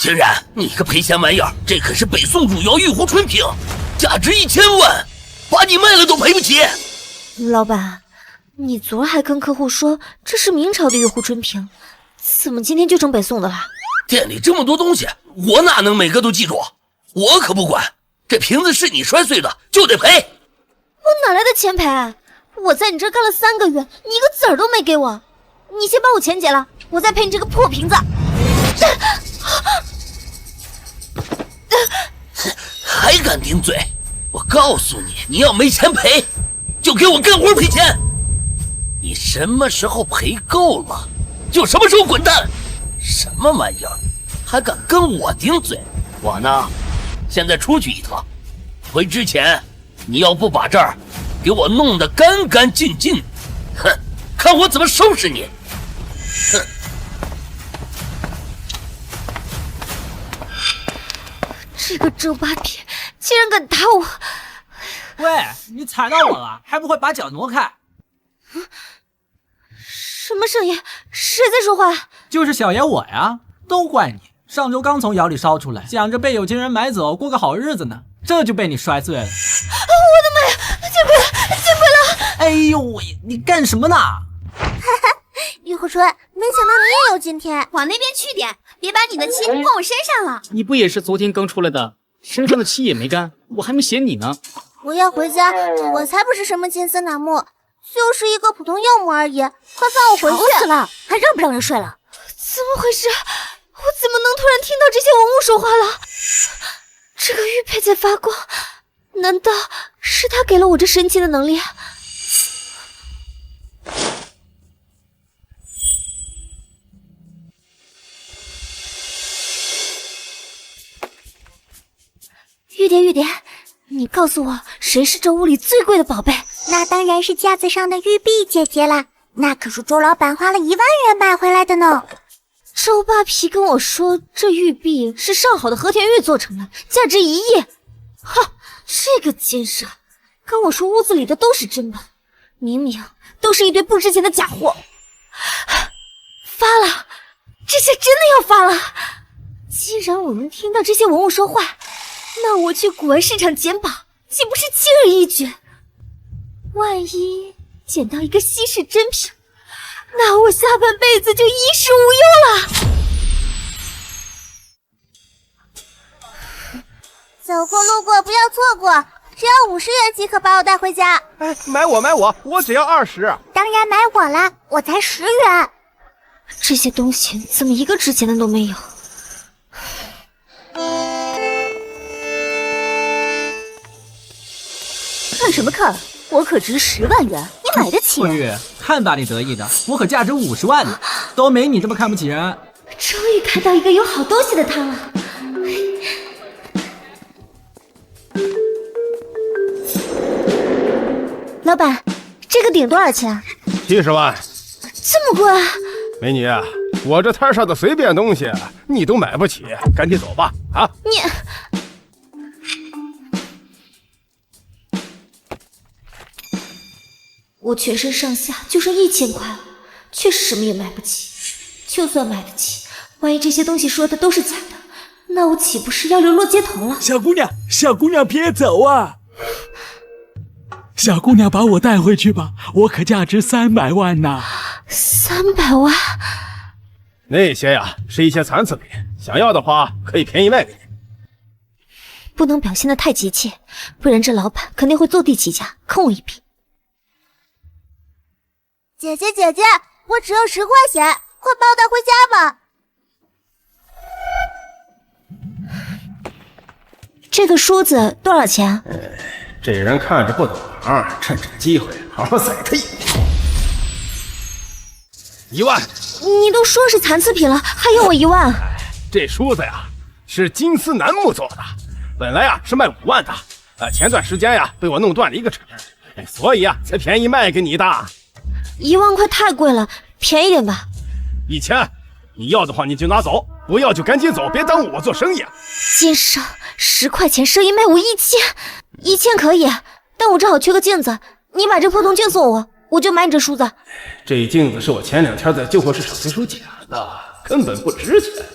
天然，你个赔钱玩意儿！这可是北宋汝窑玉壶纯瓶，价值1000万，把你卖了都赔不起。老板，你昨儿还跟客户说这是明朝的玉壶纯瓶，怎么今天就成北宋的了？店里这么多东西，我哪能每个都记住？我可不管，这瓶子是你摔碎的，就得赔。我哪来的钱赔？我在你这干了3个月，你一个子儿都没给我。你先把我钱结了，我再赔你这个破瓶子。还敢顶嘴！我告诉你，你要没钱赔，就给我干活赔钱。你什么时候赔够了，就什么时候滚蛋。什么玩意儿，还敢跟我顶嘴？我呢，现在出去一趟，回之前你要不把这儿给我弄得干干净净，哼，看我怎么收拾你！哼！这个周扒皮竟然敢打我！喂，你踩到我了，还不会把脚挪开？什么声音？谁在说话？就是小爷我呀，都怪你！上周刚从窑里烧出来，想着被有钱人买走，过个好日子呢，这就被你摔碎了。我的妈呀！见鬼了！见鬼了！哎呦喂，你干什么呢？哈哈，玉虎春，没想到你也有今天。往那边去点，别把你的气泼我身上了。你不也是昨天刚出来的，身上的气也没干，我还没嫌你呢。我要回家，我才不是什么金丝楠木，就是一个普通药木而已，快放我回去！吵死了，还让不让人睡了？怎么回事？我怎么能突然听到这些文物说话了？这个玉佩在发光，难道是他给了我这神奇的能力？玉蝶，玉蝶，你告诉我，谁是这屋里最贵的宝贝？那当然是架子上的玉璧姐姐啦，那可是周老板花了1万元买回来的呢。周扒皮跟我说，这玉璧是上好的和田玉做成的，价值1亿。哈，这个奸商跟我说屋子里的都是真的，明明都是一堆不值钱的假货。发了，这下真的要发了！既然我能听到这些文物说话，那我去古玩市场捡宝，岂不是轻而易举？万一捡到一个稀世珍品，那我下半辈子就衣食无忧了。走过路过不要错过，只要50元即可把我带回家。哎，买我，我只要20。当然买我啦，我才10元。这些东西怎么一个值钱的都没有？看什么看？我可值10万元，你买得起？混玉，看把你得意的，我可价值50万呢，都没你这么看不起人。终于看到一个有好东西的他了。老板，这个顶多少钱？70万。这么贵啊？美女，我这摊上的随便东西你都买不起，赶紧走吧！啊！你。我全身上下就剩1000块了，确实什么也买不起。就算买得起，万一这些东西说的都是假的，那我岂不是要流落街头了？小姑娘别走啊！小姑娘把我带回去吧，我可价值300万呢。300万？那些呀是一些残次品，想要的话可以便宜卖给你。不能表现得太急切，不然这老板肯定会坐地起价，坑我一笔。姐姐，我只要10块钱，快把我带回家吧。这个梳子多少钱？这人看着不懂行，趁这个机会好好宰他一笔。1万！你都说是残次品了，还要我1万？这梳子呀是金丝楠木做的，本来呀是卖5万的，前段时间呀被我弄断了一个齿，所以呀才便宜卖给你的。1万块太贵了，便宜点吧。1000，你要的话你就拿走，不要就赶紧走，别耽误我做生意啊！奸商，10块钱生意卖我1000，1000可以，但我正好缺个镜子，你把这破铜镜送我，我就买你这梳子。这镜子是我前2天在旧货市场随手捡的，根本不值钱。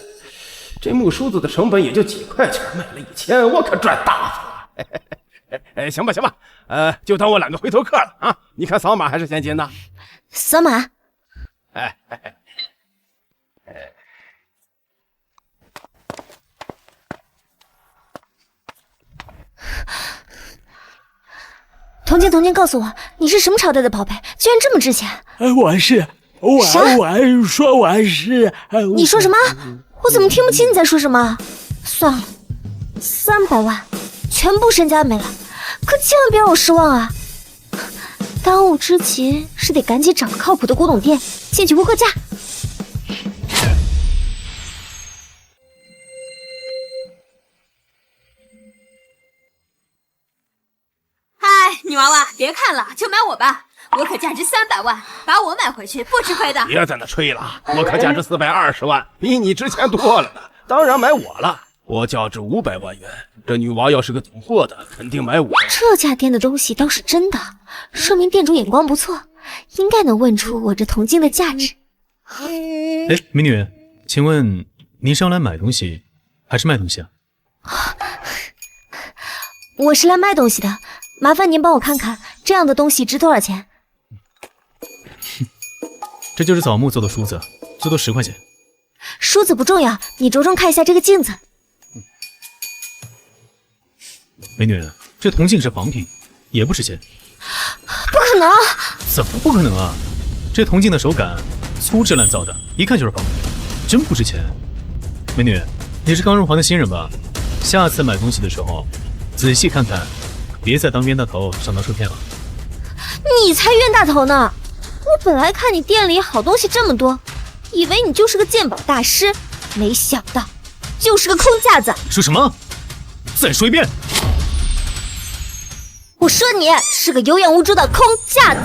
这木梳子的成本也就几块钱，卖了1000，我可赚大发了。行吧，就当我揽个回头客了啊！你看扫码还是现金呢？扫码。童静，告诉我，你是什么朝代的宝贝，居然这么值钱？我是。你说什么？我怎么听不清你在说什么？算了，300万，全部身家没了，可千万别让我失望啊！当务之急是得赶紧找个靠谱的古董店进去估个价。嗨，女娃娃，别看了，就买我吧。我可价值300万，把我买回去不吃亏的。别在那吹了，我可价值420万，比你值钱多了呢。当然买我了，我价值500万元。这女娃要是个懂货的，肯定买我。这家店的东西倒是真的，说明店主眼光不错，应该能问出我这铜镜的价值。美女，请问您是要来买东西，还是卖东西啊？我是来卖东西的，麻烦您帮我看看这样的东西值多少钱。这就是枣木做的梳子，最多10块钱。梳子不重要，你着重看一下这个镜子。美女，这铜镜是仿品，也不值钱。不可能！怎么不可能啊？这铜镜的手感粗制滥造的，一看就是仿品，真不值钱。美女，你是刚入行的新人吧？下次买东西的时候仔细看看，别再当冤大头上当受骗了。你才冤大头呢！我本来看你店里好东西这么多，以为你就是个鉴宝大师，没想到就是个空架子。说什么？再说一遍！我说你是个有眼无珠的空架子。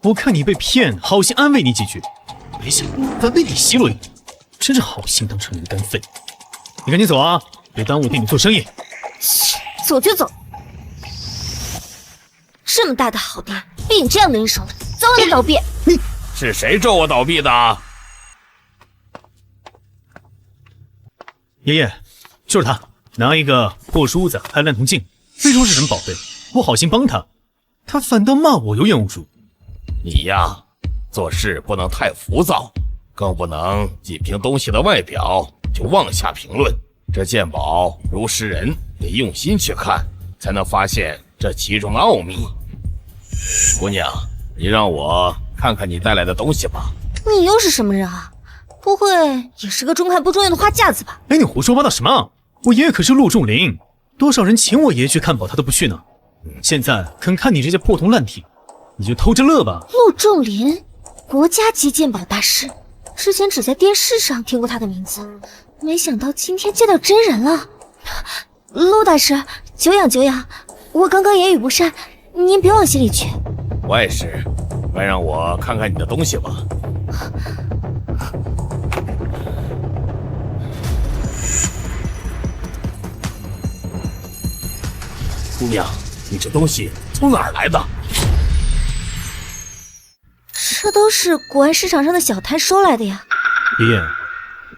我看你被骗，好心安慰你几句，没想到反被你奚落一顿，真是好心当成人单废。你赶紧走啊，别耽误店里做生意。走就走，这么大的好店被你这样的人手了，早晚得倒闭。是谁咒我倒闭的？爷爷，就是他，拿一个破梳子还烂铜镜，非说是什么宝贝，我好心帮他，他反倒骂我有眼无珠。你呀，做事不能太浮躁，更不能仅凭东西的外表就妄下评论。这鉴宝如识人，得用心去看，才能发现这其中奥秘。姑娘，你让我看看你带来的东西吧。你又是什么人啊？不会也是个中看不中用的花架子吧？哎，你胡说八道什么？我爷爷可是陆仲林，多少人请我爷爷去看宝，他都不去呢。现在肯看你这些破铜烂铁，你就偷着乐吧。陆仲林，国家级鉴宝大师，之前只在电视上听过他的名字，没想到今天见到真人了。陆大师，久仰久仰，我刚刚言语不善，您别往心里去。我也是，快让我看看你的东西吧。姑娘，你这东西从哪儿来的？这都是古玩市场上的小摊收来的呀。爷爷，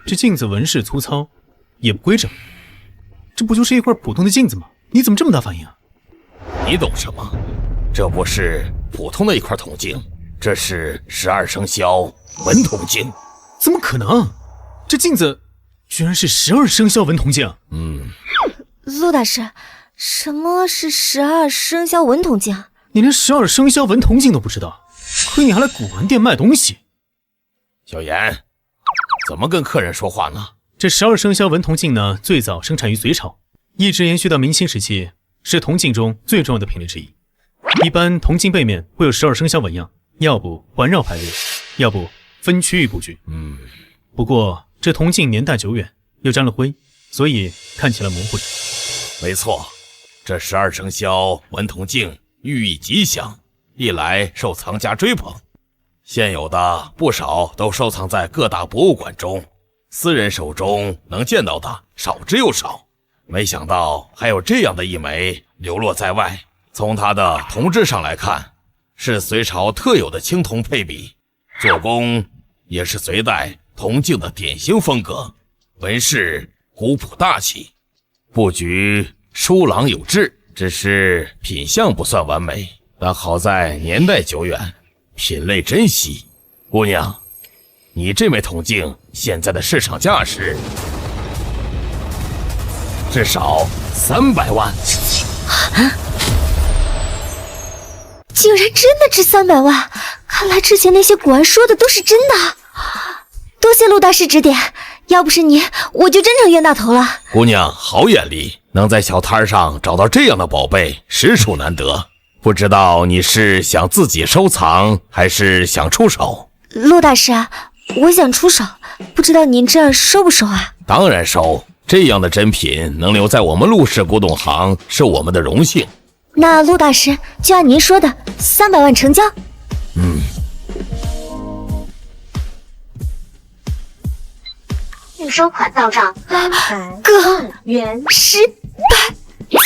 这镜子纹饰粗糙，也不规整，这不就是一块普通的镜子吗？你怎么这么大反应啊？你懂什么？这不是普通的一块铜镜，这是12生肖文铜镜。怎么可能？这镜子居然是12生肖文铜镜。陆大师，什么是12生肖文铜镜？你连12生肖文铜镜都不知道，亏你还来古玩店卖东西。小严，怎么跟客人说话呢？这12生肖文铜镜呢，最早生产于隋朝，一直延续到明清时期，是铜镜中最重要的品类之一。一般铜镜背面会有12生肖纹样，要不环绕排列，要不分区域布局。不过这铜镜年代久远，又沾了灰，所以看起来模糊点。没错，这12生肖文铜镜寓意吉祥，历来受藏家追捧，现有的不少都收藏在各大博物馆中，私人手中能见到的少之又少。没想到还有这样的一枚流落在外。从它的铜质上来看，是隋朝特有的青铜配比，做工也是隋代铜镜的典型风格。纹饰古朴大气，布局疏朗有致，只是品相不算完美，但好在年代久远，品类珍稀。姑娘，你这枚铜镜现在的市场价是至少300万。竟然真的值300万！看来之前那些古玩说的都是真的。多谢陆大师指点，要不是你，我就真成冤大头了。姑娘好眼力，能在小摊上找到这样的宝贝，实属难得。不知道你是想自己收藏，还是想出手？陆大师，我想出手，不知道您这儿收不收啊？当然收，这样的珍品能留在我们陆氏古董行，是我们的荣幸。那陆大师就按您说的，300万成交。预收款到账哥元，10、100、1000万，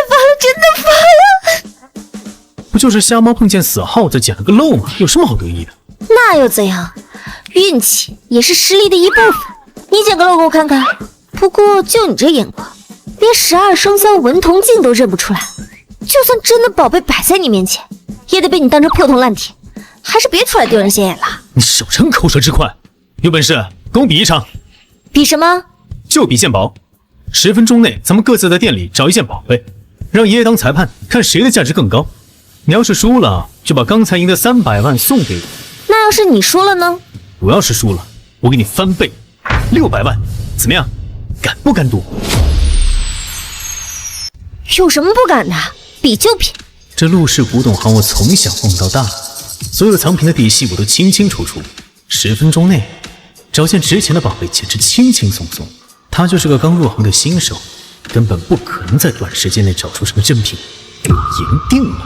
发了，真的发了！不就是瞎猫碰见死耗子捡了个漏吗？有什么好得意的？那又怎样？运气也是实力的一部分。你捡个漏给我看看。不过就你这眼光，连12生肖纹铜镜都认不出来，就算真的宝贝摆在你面前，也得被你当成破铜烂铁。还是别出来丢人现眼了。你少逞口舌之快，有本事跟我比一场。比什么？就比鉴宝。10分钟内，咱们各自在店里找一件宝贝，让爷爷当裁判，看谁的价值更高。你要是输了，就把刚才赢的300万送给我。那要是你输了呢？我要是输了，我给你翻倍，600万，怎么样？敢不敢赌？有什么不敢的？比就比。这陆氏古董行我从小逛到大，所有藏品的底细我都清清楚楚。10分钟内找件值钱的宝贝简直轻轻松松。他就是个刚入行的新手，根本不可能在短时间内找出什么真品。我赢定了。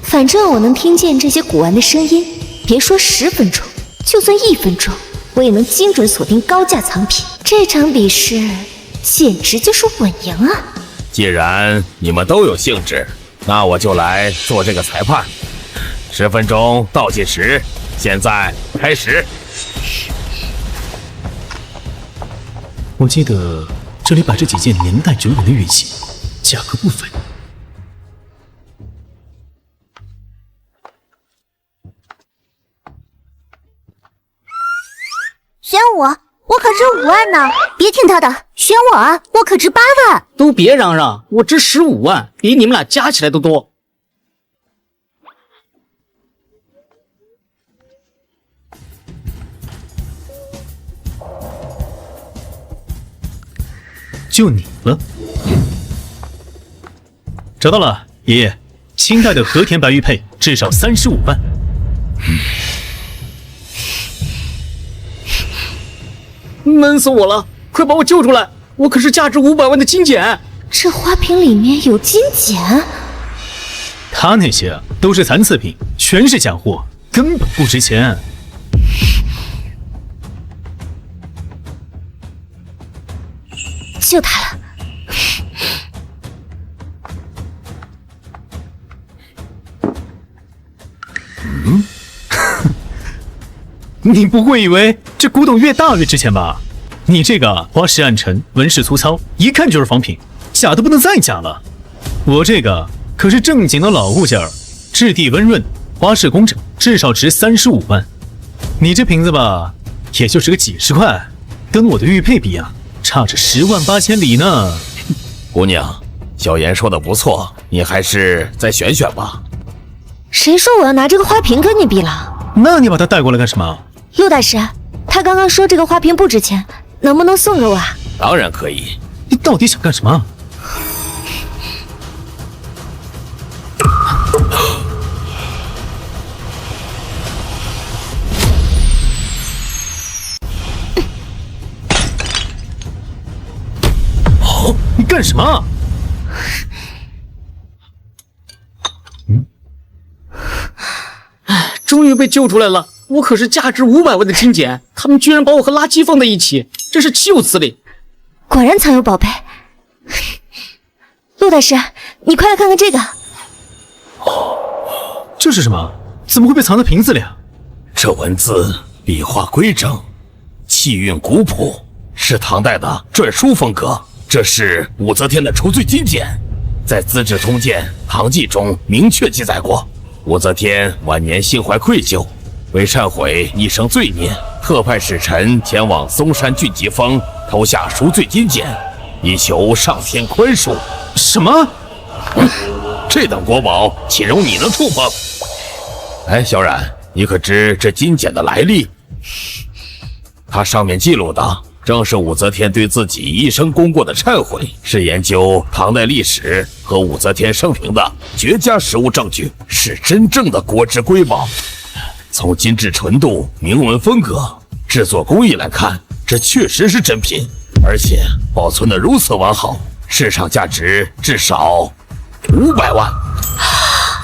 反正我能听见这些古玩的声音，别说10分钟，就算1分钟，我也能精准锁定高价藏品。这场比试简直就是稳赢啊！既然你们都有兴致，那我就来做这个裁判。10分钟倒计时，现在开始。我记得这里摆着几件年代久远的玉器，价格不菲。选我可值5万呢！别听他的，选我啊，我可值8万。都别嚷嚷，我值15万，比你们俩加起来都多。就你了，找到了，爷爷，清代的和田白玉佩，至少35万。闷死我了！快把我救出来！我可是价值500万的金简。这花瓶里面有金简？他那些都是残次品，全是假货，根本不值钱。就他了。你不会以为这古董越大越值钱吧？你这个花式暗沉，纹饰粗糙，一看就是仿品，假的不能再假了。我这个可是正经的老物件儿，质地温润，花式工整，至少值35万。你这瓶子吧，也就是个几十块，跟我的玉佩比啊，差着10万8千里呢。姑娘，小妍说的不错，你还是再选选吧。谁说我要拿这个花瓶跟你比了？那你把它带过来干什么？陆大师，他刚刚说这个花瓶不值钱，能不能送给我啊？当然可以。你到底想干什么？哦，你干什么？终于被救出来了！我可是价值500万的金简，他们居然把我和垃圾放在一起，真是岂有此理！果然藏有宝贝。陆大师，你快来看看这个。这是什么？怎么会被藏在瓶子里啊？这文字笔画规整，气韵古朴，是唐代的篆书风格。这是武则天的除罪金简，在《资治通鉴·唐纪》中明确记载过。武则天晚年心怀愧疚，为忏悔一生罪孽，特派使臣前往嵩山峻吉峰投下赎罪金简，以求上天宽恕。什么？这等国宝，岂容你能触碰？哎，小冉，你可知这金简的来历？它上面记录的正是武则天对自己一生功过的忏悔，是研究唐代历史和武则天生平的绝佳实物证据，是真正的国之瑰宝。从金质纯度、铭文风格、制作工艺来看，这确实是真品，而且保存得如此完好，市场价值至少500万。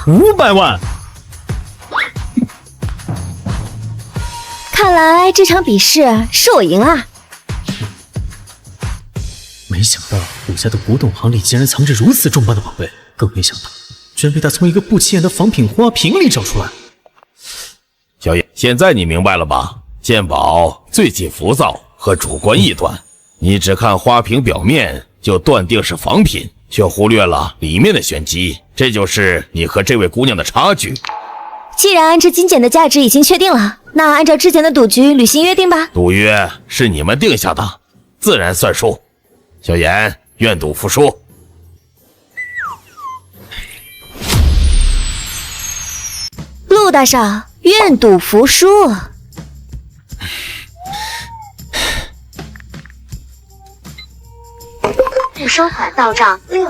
500万！看来这场比试是我赢啊！没想到我家的古董行里竟然藏着如此重磅的宝贝，更没想到居然被他从一个不起眼的仿品花瓶里找出来。小野，现在你明白了吧？鉴宝最忌浮躁和主观臆断，你只看花瓶表面就断定是仿品，却忽略了里面的玄机，这就是你和这位姑娘的差距。既然这金简的价值已经确定了，那按照之前的赌局履行约定吧。赌约是你们定下的，自然算数。小妍，愿赌服输。陆大少，愿赌服输。收款到账600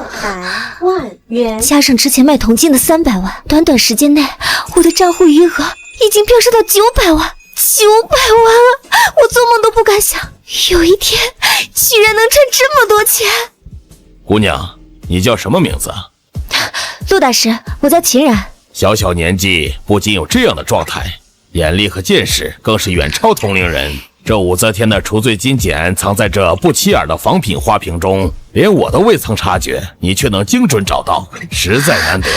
万元，加上之前卖铜镜的300万，短短时间内，我的账户余额已经飙升到900万，900万了！我做梦都不敢想，有一天居然能赚这么多钱。姑娘，你叫什么名字？陆大师，我叫秦冉。小小年纪不仅有这样的状态，眼力和见识更是远超同龄人。这武则天的除罪金简藏在这不起眼的仿品花瓶中，连我都未曾察觉，你却能精准找到，实在难得。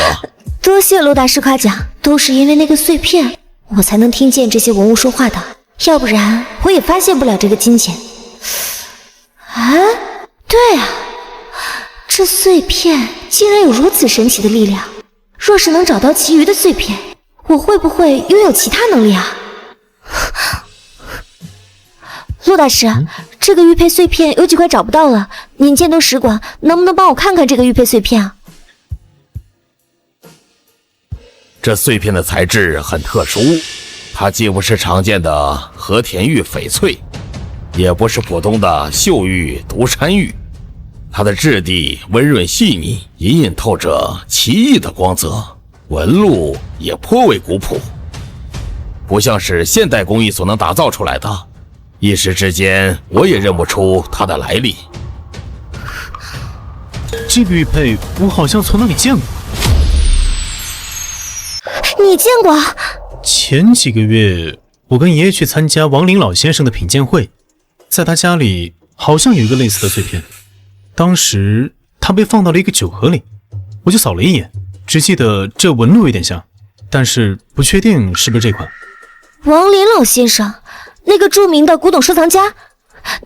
多谢陆大师夸奖，都是因为那个碎片，我才能听见这些文物说话的，要不然我也发现不了这个金简。啊，对啊，这碎片竟然有如此神奇的力量，若是能找到其余的碎片，我会不会拥有其他能力啊？陆大师，这个玉佩碎片有几块找不到了，您见多识广，能不能帮我看看这个玉佩碎片啊？这碎片的材质很特殊，它既不是常见的和田玉翡翠，也不是普通的秀玉独山玉，它的质地温润细腻，隐隐透着奇异的光泽，纹路也颇为古朴，不像是现代工艺所能打造出来的。一时之间，我也认不出它的来历。这个玉佩我好像从哪里见过。你见过？前几个月，我跟爷爷去参加王林老先生的品鉴会，在他家里好像有一个类似的碎片。当时他被放到了一个酒盒里，我就扫了一眼，只记得这纹路有点像，但是不确定是不是这款。王林老先生，那个著名的古董收藏家，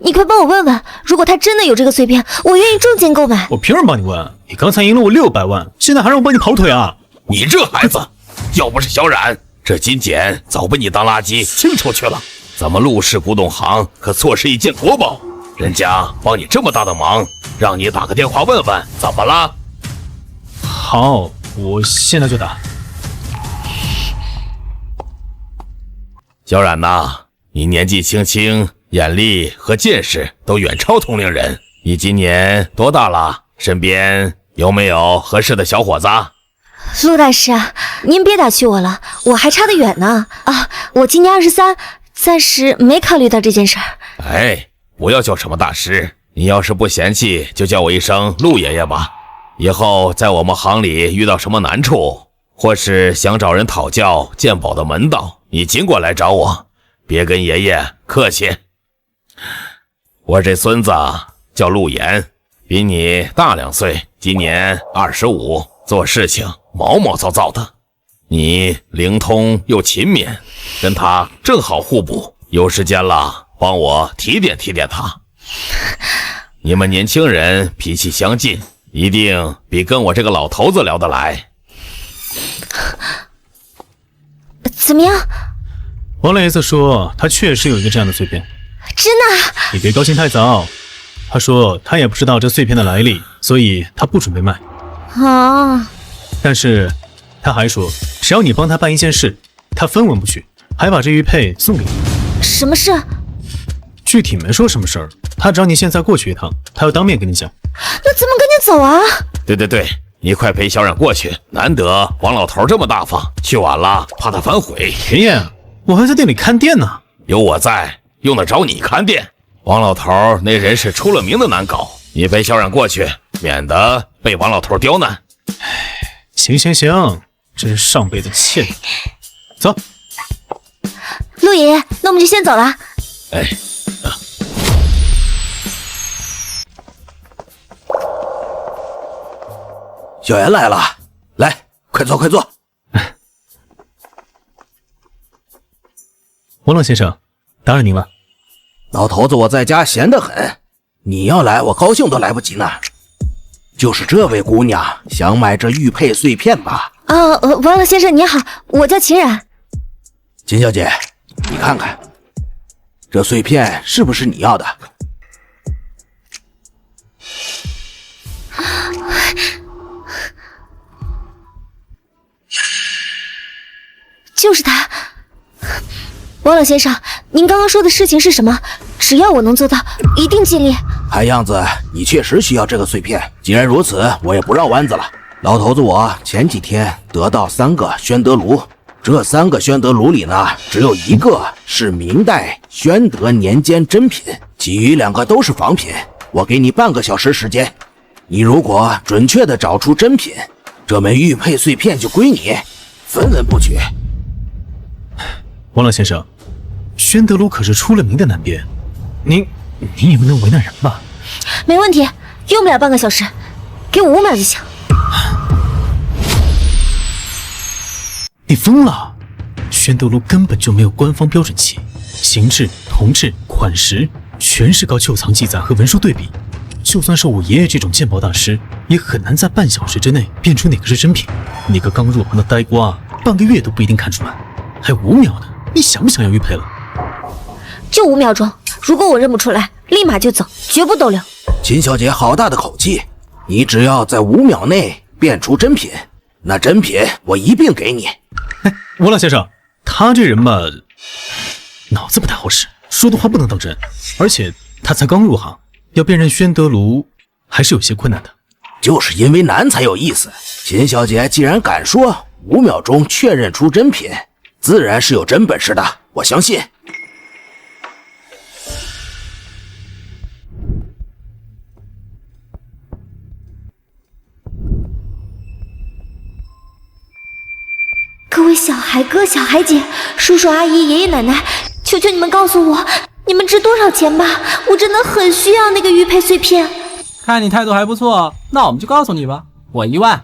你快帮我问问，如果他真的有这个碎片，我愿意重金购买。我凭什么帮你问？你刚才赢了我600万，现在还让我帮你跑腿啊？你这孩子，要不是小冉，这金简早被你当垃圾清出去了。咱们陆氏古董行可错失一件国宝，人家帮你这么大的忙，让你打个电话问问，怎么了？好，我现在就打。小冉呐，你年纪轻轻，眼力和见识都远超同龄人。你今年多大了？身边有没有合适的小伙子？陆大师，您别打趣我了，我还差得远呢。啊，我今年23，暂时没考虑到这件事儿。哎，不要叫什么大师，你要是不嫌弃，就叫我一声陆爷爷吧。以后在我们行里遇到什么难处，或是想找人讨教鉴宝的门道，你尽管来找我，别跟爷爷客气。我这孙子叫陆岩，比你大2岁，今年25，做事情毛毛躁躁的。你灵通又勤勉，跟他正好互补。有时间了，帮我提点提点他。你们年轻人脾气相近，一定比跟我这个老头子聊得来。怎么样？王老爷子说他确实有一个这样的碎片。真的？你别高兴太早。他说他也不知道这碎片的来历，所以他不准备卖。啊！但是他还说，只要你帮他办一件事，他分文不取，还把这玉佩送给你。什么事？具体没说什么事儿，他只要你现在过去一趟，他要当面跟你讲。那咱们赶紧走啊！对，你快陪小冉过去，难得王老头这么大方，去晚了怕他反悔。爷爷，我还在店里看店呢。有我在，用得着你看店？王老头那人是出了名的难搞，你陪小冉过去，免得被王老头刁难。行，真是上辈子欠你。走，陆爷爷，那我们就先走了。小妍来了，来，快坐。王老先生，打扰您了。老头子我在家闲得很，你要来我高兴都来不及呢。就是这位姑娘想买这玉佩碎片吧？王老先生你好，我叫秦冉。秦小姐，你看看，这碎片是不是你要的？就是他。王老先生，您刚刚说的事情是什么？只要我能做到，一定尽力。看样子你确实需要这个碎片，既然如此，我也不绕弯子了。老头子我前几天得到3个宣德炉，这3个宣德炉里呢，只有1个是明代宣德年间真品，其余2个都是仿品。我给你半个小时时间，你如果准确的找出真品，这枚玉佩碎片就归你，分文不取。王老先生，宣德炉可是出了名的难辨，您也不能为难人吧？没问题，用不了半个小时，给我5秒就行。你疯了！宣德炉根本就没有官方标准器，形制、铜制、款式全是靠旧藏记载和文书对比。就算是我爷爷这种鉴宝大师，也很难在半小时之内辨出哪个是真品。你个刚入行的呆瓜，半个月都不一定看出来，还5秒呢！你想不想要玉佩了？就5秒钟，如果我认不出来，立马就走，绝不逗留。秦小姐好大的口气，你只要在5秒内辨出真品，那真品我一并给你。王老先生，他这人吧，脑子不太好使，说的话不能当真，而且他才刚入行，要辨认宣德炉还是有些困难的。就是因为难才有意思。秦小姐既然敢说5秒钟确认出真品，自然是有真本事的，我相信。各位小孩哥、小孩姐、叔叔阿姨、爷爷奶奶，求求你们告诉我，你们值多少钱吧？我真的很需要那个玉佩碎片。看你态度还不错，那我们就告诉你吧，我1万。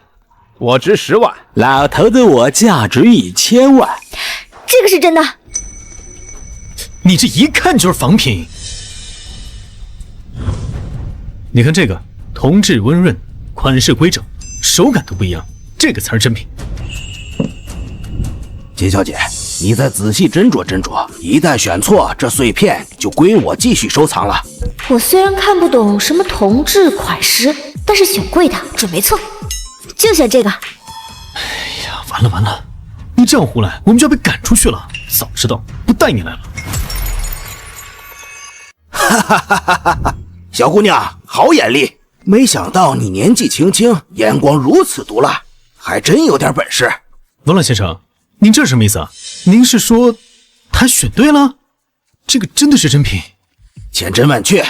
我值10万，老头子我价值1000万。这个是真的。你这一看就是仿品。你看这个，铜质温润，款式规整，手感都不一样，这个才是真品。秦小姐，你再仔细斟酌斟酌，一旦选错，这碎片就归我继续收藏了。我虽然看不懂什么铜质款式，但是选贵的准没错，就选这个。哎呀，完了，你这样胡来，我们就要被赶出去了。早知道不带你来了。哈，小姑娘好眼力，没想到你年纪轻轻，眼光如此毒辣，还真有点本事。王老先生，您这是什么意思啊？您是说他选对了？这个真的是真品？千真万确，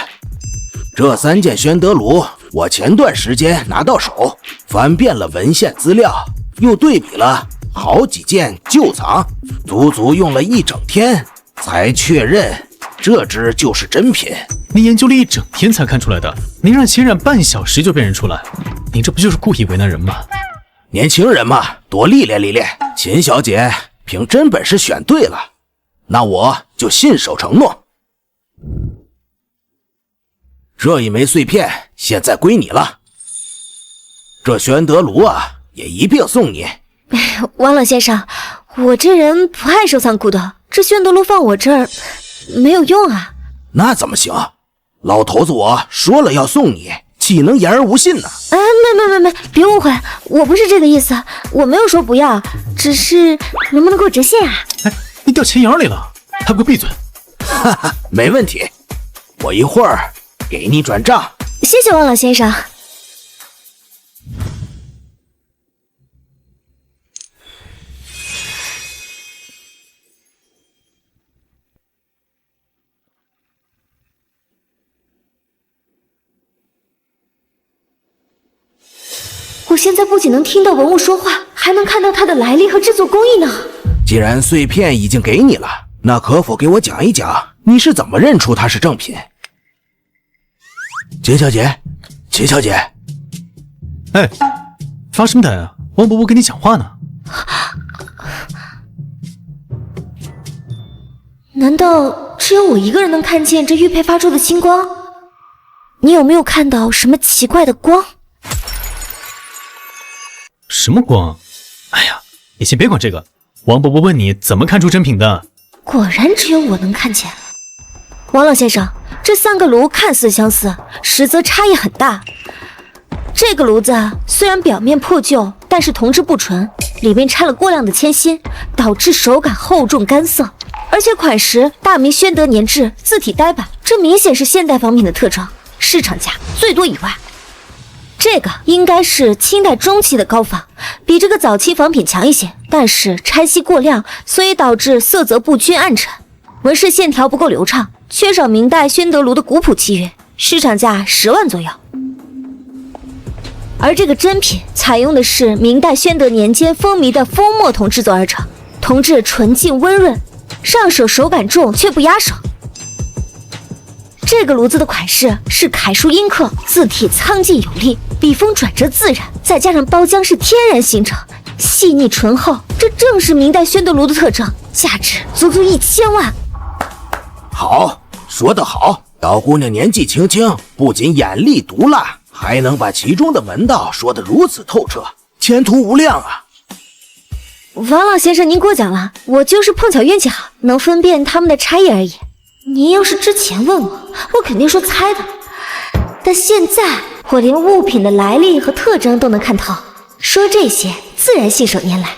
这3件宣德炉，我前段时间拿到手，翻遍了文献资料，又对比了好几件旧藏，足足用了1整天才确认这只就是真品。您研究了1整天才看出来的，您让秦冉半小时就辨认出来，您这不就是故意为难人吗？年轻人嘛，多历练历练。秦小姐凭真本事选对了，那我就信守承诺。这一枚碎片现在归你了，这宣德炉啊，也一并送你。王老先生，我这人不爱收藏古董，这宣德炉放我这儿没有用啊。那怎么行？老头子我说了要送你，岂能言而无信呢？没，别误会，我不是这个意思，我没有说不要，只是能不能给我折现啊？哎，你掉钱眼里了，还不给我闭嘴！哈哈，没问题，我一会儿给你转账。谢谢王老先生。我现在不仅能听到文物说话，还能看到它的来历和制作工艺呢。既然碎片已经给你了，那可否给我讲一讲，你是怎么认出它是正品？秦小姐，秦小姐，哎，发什么呆啊？王伯伯跟你讲话呢。难道只有我一个人能看见这玉佩发出的星光？你有没有看到什么奇怪的光？什么光？哎呀，你先别管这个。王伯伯问你怎么看出真品的。果然只有我能看见。王老先生，这3个炉看似相似，实则差异很大。这个炉子虽然表面破旧，但是铜质不纯，里面掺了过量的铅锌，导致手感厚重干涩。而且款式大明宣德年制，字体呆板，这明显是现代仿品的特征，市场价最多1万。这个应该是清代中期的高仿，比这个早期仿品强一些，但是拆锡过量，所以导致色泽不均暗沉，纹饰线条不够流畅，缺少明代宣德炉的古朴气韵，市场价10万左右。而这个真品采用的是明代宣德年间风靡的风墨铜制作而成，铜质纯净温润，上手手感重却不压手。这个炉子的款式是楷书阴刻，字体苍劲有力，笔锋转折自然，再加上包浆是天然形成，细腻醇厚，这正是明代宣德炉的特征，价值足足1000万。好，说得好，小姑娘年纪轻轻，不仅眼力毒辣，还能把其中的门道说得如此透彻，前途无量啊！王老先生，您过奖了，我就是碰巧运气好，能分辨它们的差异而已。您要是之前问我，我肯定说猜的，但现在我连物品的来历和特征都能看透，说这些自然信手拈来。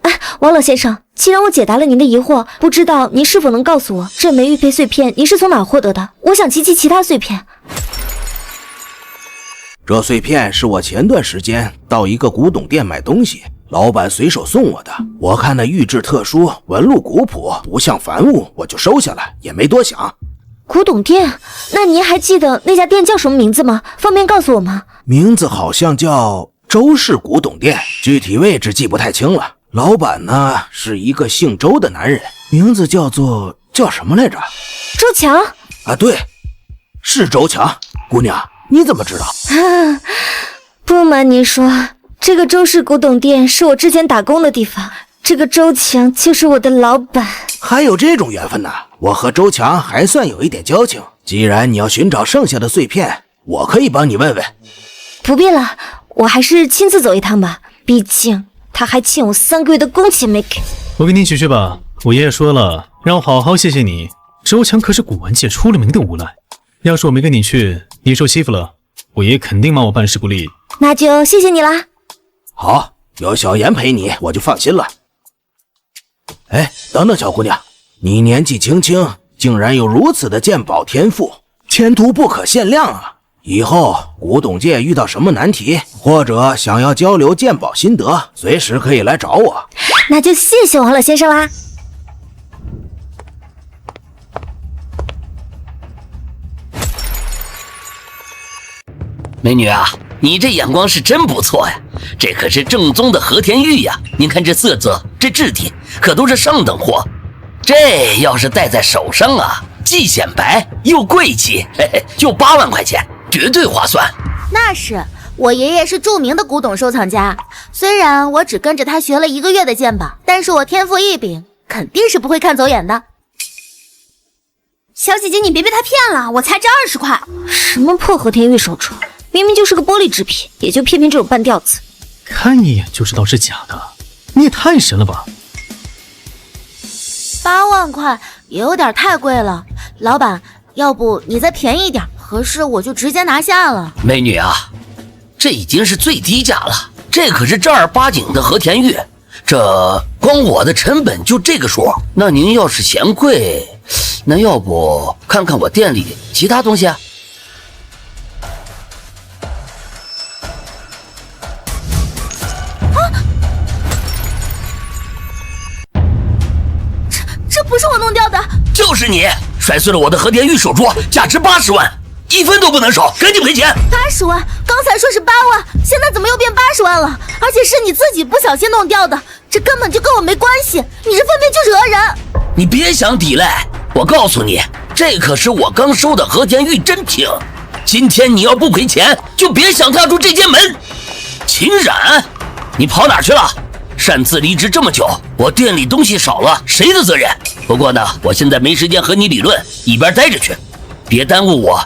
哎，王老先生，既然我解答了您的疑惑，不知道您是否能告诉我这枚玉佩碎片您是从哪儿获得的？我想集齐其他碎片。这碎片是我前段时间到一个古董店买东西，老板随手送我的。我看那玉质特殊，纹路古朴，不像凡物，我就收下了，也没多想。古董店？那您还记得那家店叫什么名字吗？方便告诉我吗？名字好像叫周氏古董店，具体位置记不太清了。老板呢是一个姓周的男人，名字叫什么来着？周强啊，对，是周强。姑娘，你怎么知道？不瞒您说，这个周氏古董店是我之前打工的地方，这个周强就是我的老板。还有这种缘分呢？我和周强还算有一点交情。既然你要寻找剩下的碎片，我可以帮你问问。不必了，我还是亲自走一趟吧，毕竟他还欠我3个月的工钱没给。我跟你去吧，我爷爷说了，让我好好谢谢你。周强可是古玩界出了名的无赖，要是我没跟你去，你受欺负了，我爷爷肯定骂我办事不力。那就谢谢你啦。好，有小妍陪你，我就放心了。哎，等等，小姑娘，你年纪轻轻，竟然有如此的鉴宝天赋，前途不可限量啊！以后古董界遇到什么难题，或者想要交流鉴宝心得，随时可以来找我。那就谢谢王老先生啦。美女啊，你这眼光是真不错呀，这可是正宗的和田玉呀！您看这色泽，这质地，可都是上等货。这要是戴在手上啊，既显白又贵气，嘿嘿，就8万块钱，绝对划算。那是，我爷爷是著名的古董收藏家，虽然我只跟着他学了1个月的鉴宝，但是我天赋异禀，肯定是不会看走眼的。小姐姐，你别被他骗了，我才值20块。什么破和田玉手镯，明明就是个玻璃制品，也就偏偏这种半吊子。看一眼就知道是假的，你也太神了吧！8万块也有点太贵了，老板，要不你再便宜一点，合适我就直接拿下了。美女啊，这已经是最低价了，这可是正儿八经的和田玉，这光我的成本就这个数。那您要是嫌贵，那要不看看我店里其他东西啊？这不是我弄掉的，就是你摔碎了我的和田玉手镯，价值80万，1分都不能少，赶紧赔钱！80万，刚才说是8万，现在怎么又变80万了？而且是你自己不小心弄掉的，这根本就跟我没关系，你这分明就惹人！你别想抵赖，我告诉你，这可是我刚收的和田玉真品，今天你要不赔钱，就别想踏出这间门。秦冉，你跑哪去了？擅自离职这么久，我店里东西少了，谁的责任？不过呢，我现在没时间和你理论，一边待着去，别耽误我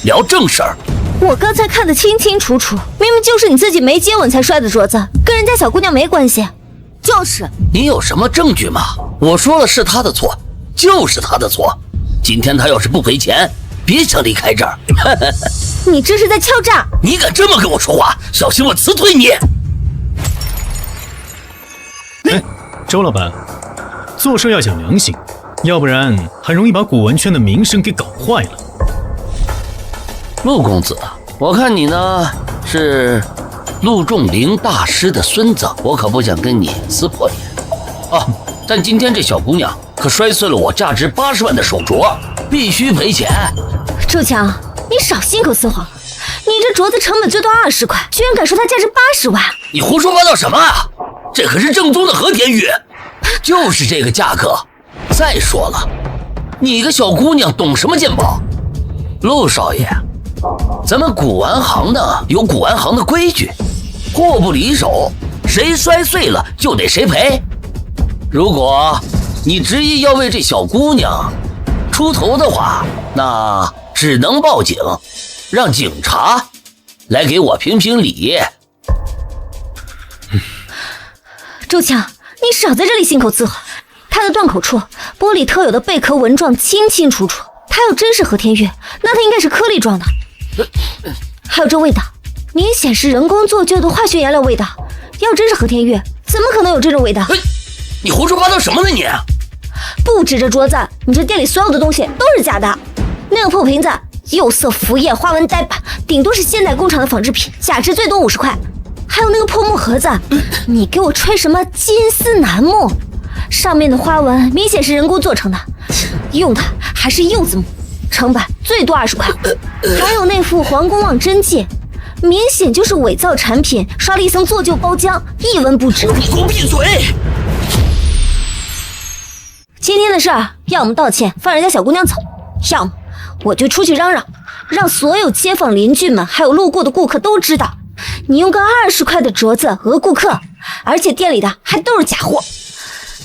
聊正事儿。我刚才看得清清楚楚，明明就是你自己没接吻才摔的镯子，跟人家小姑娘没关系。就是你有什么证据吗？我说了是他的错，就是他的错。今天他要是不赔钱，别想离开这儿。你这是在敲诈！你敢这么跟我说话，小心我辞退你！哎，周老板，做事要讲良心，要不然很容易把古玩圈的名声给搞坏了。陆公子，我看你呢是陆仲林大师的孙子，我可不想跟你撕破脸。哦，但今天这小姑娘可摔碎了我价值80万的手镯，必须赔钱。周强，你少信口雌黄了！你这镯子成本最多20块，居然敢说它价值80万！你胡说八道什么啊？这可是正宗的和田玉，就是这个价格。再说了，你个小姑娘懂什么鉴宝？陆少爷，咱们古玩行呢有古玩行的规矩，货不离手，谁摔碎了就得谁赔。如果你执意要为这小姑娘出头的话，那只能报警，让警察来给我评评理。周强，你少在这里信口雌黄。它的断口处，玻璃特有的贝壳纹状清清楚楚。它要真是和田玉，那它应该是颗粒状的。还有这味道，明显是人工做就的化学颜料味道。要真是和田玉，怎么可能有这种味道？你胡说八道什么呢你？不止这桌子，你这店里所有的东西都是假的。那个破瓶子，釉色浮叶，花纹呆板，顶多是现代工厂的仿制品，价值最多50块。还有那个破木盒子，你给我吹什么金丝楠木？上面的花纹明显是人工做成的，用的还是柚子木，成本最多20块。还有那副黄公望真戒，明显就是伪造产品，刷了一层做旧包浆，一文不值。你给我闭嘴！今天的事儿，要么道歉放人家小姑娘走，要么我就出去嚷嚷，让所有街坊邻居们还有路过的顾客都知道，你用个20块的镯子讹顾客，而且店里的还都是假货。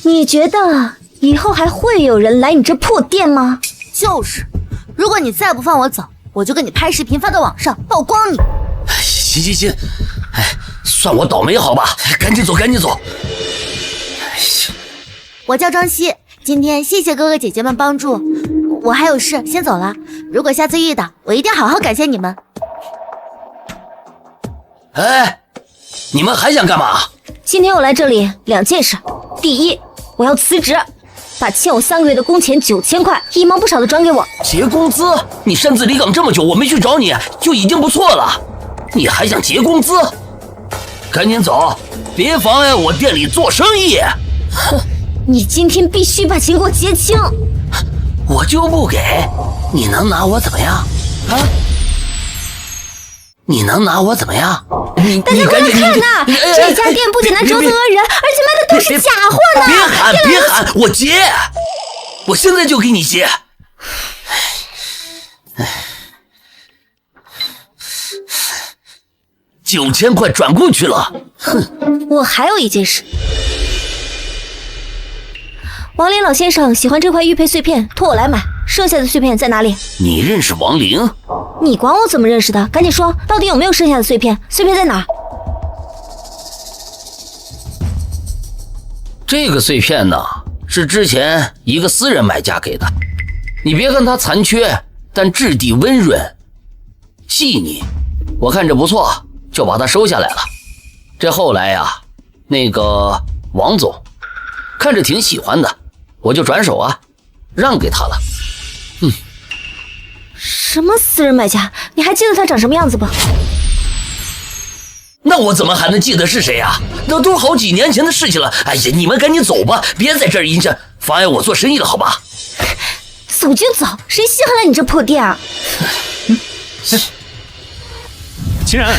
你觉得以后还会有人来你这破店吗？就是，如果你再不放我走，我就跟你拍视频发到网上曝光你。行，哎，算我倒霉好吧，赶紧走。我叫张希，今天谢谢哥哥姐姐们帮助，我还有事先走了。如果下次遇到，我一定好好感谢你们。哎，你们还想干嘛？今天我来这里2件事，第一，我要辞职，把欠我3个月的工钱9000块一毛不少的转给我。结工资？你擅自离岗这么久，我没去找你就已经不错了，你还想结工资？赶紧走，别妨碍我店里做生意。哼，你今天必须把钱给我结清。我就不给，你能拿我怎么样？啊？你能拿我怎么样？大家快来看呐！这家店不仅拿镯子讹人，而且卖的都是假货呢！别喊，我结，我现在就给你结。9000块转过去了。哼，我还有一件事，王林老先生喜欢这块玉佩碎片，托我来买，剩下的碎片在哪里？你认识王玲？你管我怎么认识的？赶紧说，到底有没有剩下的碎片？碎片在哪？这个碎片呢，是之前一个私人买家给的。你别看它残缺，但质地温润细腻，我看着不错，就把它收下来了。这后来呀，那个王总看着挺喜欢的，我就转手啊让给他了。什么私人买家？你还记得他长什么样子不？那我怎么还能记得是谁啊？那都是好几年前的事情了。哎呀，你们赶紧走吧，别在这儿影响妨碍我做生意了，好吧？走就走，谁稀罕了你这破店啊？秦然，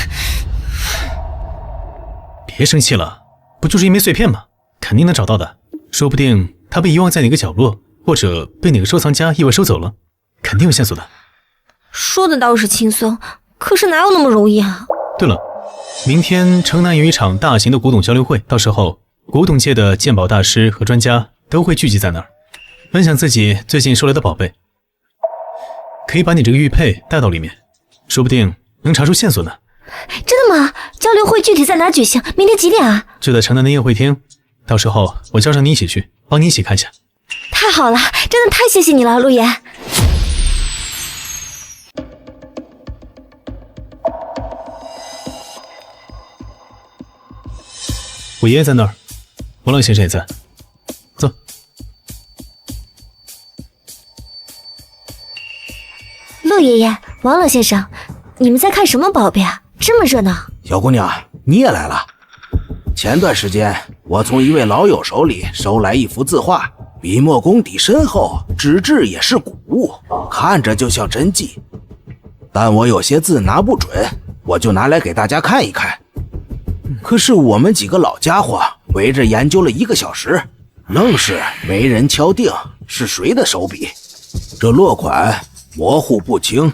别生气了，不就是一枚碎片吗？肯定能找到的，说不定它被遗忘在哪个角落，或者被哪个收藏家意外收走了，肯定有线索的。说的倒是轻松，可是哪有那么容易啊？对了，明天城南有一场大型的古董交流会，到时候古董界的鉴宝大师和专家都会聚集在那儿，分享自己最近收来的宝贝。可以把你这个玉佩带到里面，说不定能查出线索呢。真的吗？交流会具体在哪举行？明天几点啊？就在城南的宴会厅，到时候我叫上你一起去，帮你一起看一下。太好了，真的太谢谢你了，陆言。我爷爷在那儿，王老先生也在，走。陆爷爷，王老先生，你们在看什么宝贝啊？这么热闹。小姑娘，你也来了。前段时间我从一位老友手里收来一幅字画，笔墨功底深厚，纸质也是古物，看着就像真迹。但我有些字拿不准，我就拿来给大家看一看。可是我们几个老家伙围着研究了1个小时，愣是没人敲定是谁的手笔。这落款模糊不清，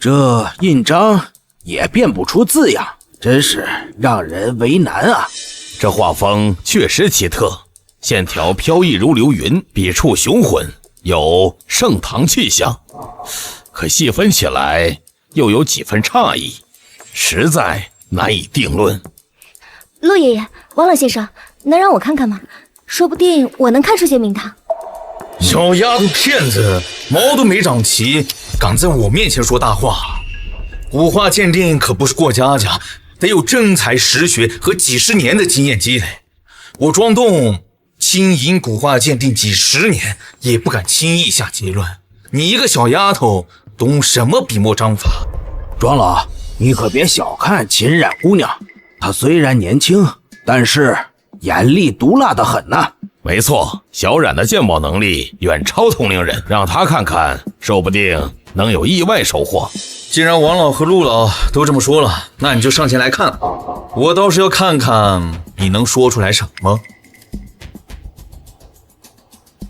这印章也辨不出字样，真是让人为难啊。这画风确实奇特，线条飘逸如流云，笔触雄浑，有盛唐气象，可细分起来又有几分诧异，实在难以定论。陆爷爷，王老先生，能让我看看吗？说不定我能看出些名堂。小丫头片子，毛都没长齐，敢在我面前说大话。古画鉴定可不是过家家，得有真才实学和几十年的经验积累。我庄栋经营古画鉴定几十年，也不敢轻易下结论。你一个小丫头，懂什么笔墨章法？庄老，你可别小看秦冉姑娘，她虽然年轻，但是眼力毒辣得很呐。没错，小冉的鉴宝能力远超同龄人，让她看看，说不定能有意外收获。既然王老和陆老都这么说了，那你就上前来看，我倒是要看看你能说出来什么。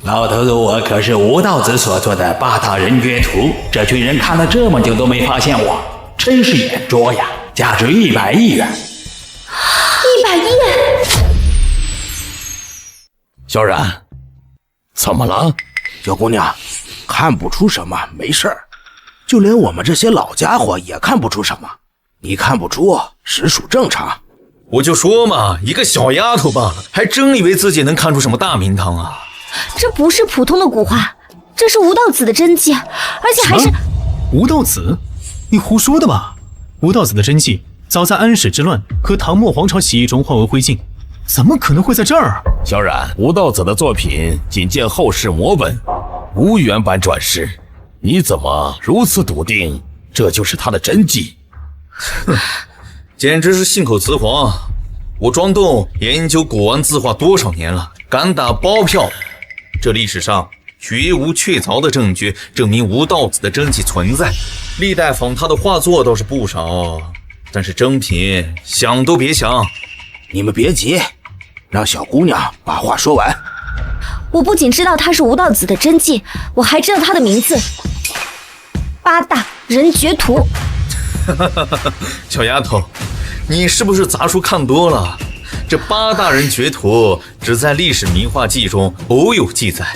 老头子，我可是吴道子所做的8大人爵图，这群人看了这么久都没发现我，真是眼拙呀！价值100亿元。100亿！小冉，怎么了？小姑娘，看不出什么，没事儿。就连我们这些老家伙也看不出什么，你看不出，实属正常。我就说嘛，一个小丫头罢了，还真以为自己能看出什么大名堂啊？这不是普通的古画，这是吴道子的真迹，而且还是……吴道子？你胡说的吧？吴道子的真迹早在安史之乱和唐末皇朝起义中化为灰烬，怎么可能会在这儿？小冉，吴道子的作品仅见后世摹本，无原版转世。你怎么如此笃定这就是他的真迹？哼，简直是信口雌黄。我庄栋研究古玩字画多少年了，敢打包票，这历史上绝无确凿的证据证明吴道子的真迹存在。历代仿他的画作倒是不少，但是真品想都别想。你们别急，让小姑娘把话说完。我不仅知道他是吴道子的真迹，我还知道他的名字，8大人爵图。小丫头，你是不是杂书看多了？这八大人绝图只在历史名画记中偶有记载，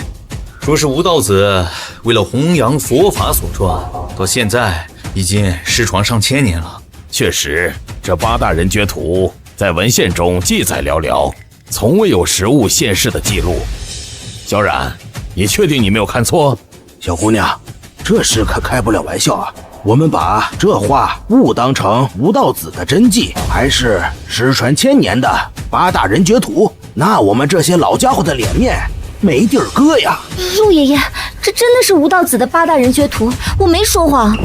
说是吴道子为了弘扬佛法所创，到现在已经失传上千年了。确实，这八大人绝图在文献中记载寥寥，从未有实物现世的记录。小冉，你确定你没有看错？小姑娘，这事可开不了玩笑啊！我们把这画误当成吴道子的真迹，还是失传千年的八大人绝图，那我们这些老家伙的脸面没地儿搁呀！陆爷爷，这真的是吴道子的八大人绝图，我没说谎。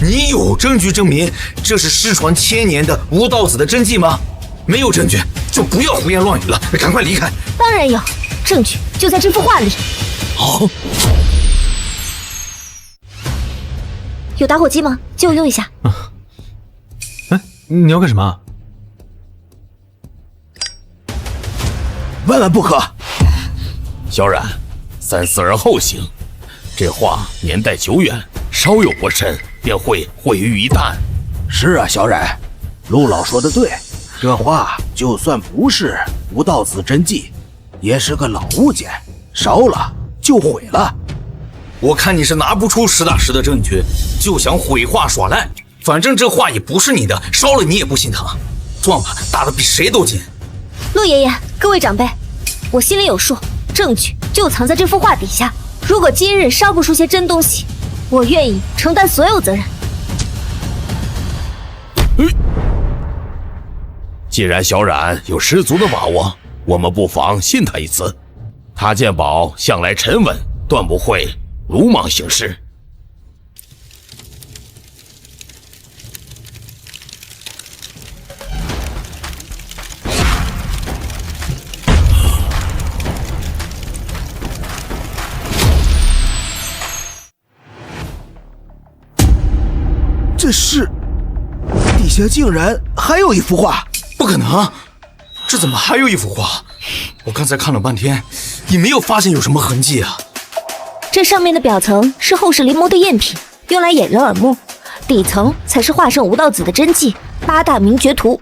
你有证据证明这是失传千年的吴道子的真迹吗？没有证据就不要胡言乱语了，赶快离开。当然有，证据就在这幅画里。好。有打火机吗？借我用一下。哎，你要干什么？万万不可！小冉，三思而后行。这画年代久远，稍有不慎便会毁于一旦。是啊，小冉，陆老说的对，这画就算不是吴道子真迹，也是个老物件，烧了就毁了。我看你是拿不出实打实的证据，就想毁画耍赖。反正这画也不是你的，烧了你也不心疼。撞吧，打得比谁都紧。陆爷爷，各位长辈，我心里有数，证据就藏在这幅画底下。如果今日烧不出些真东西，我愿意承担所有责任。既然小冉有十足的把握，我们不妨信他一次。他鉴宝向来沉稳，断不会鲁莽行事。这是，底下竟然还有一幅画！不可能，这怎么还有一幅画？我刚才看了半天，也没有发现有什么痕迹啊。这上面的表层是后世临摹的赝品，用来掩人耳目，底层才是画圣吴道子的真迹八大名绝图。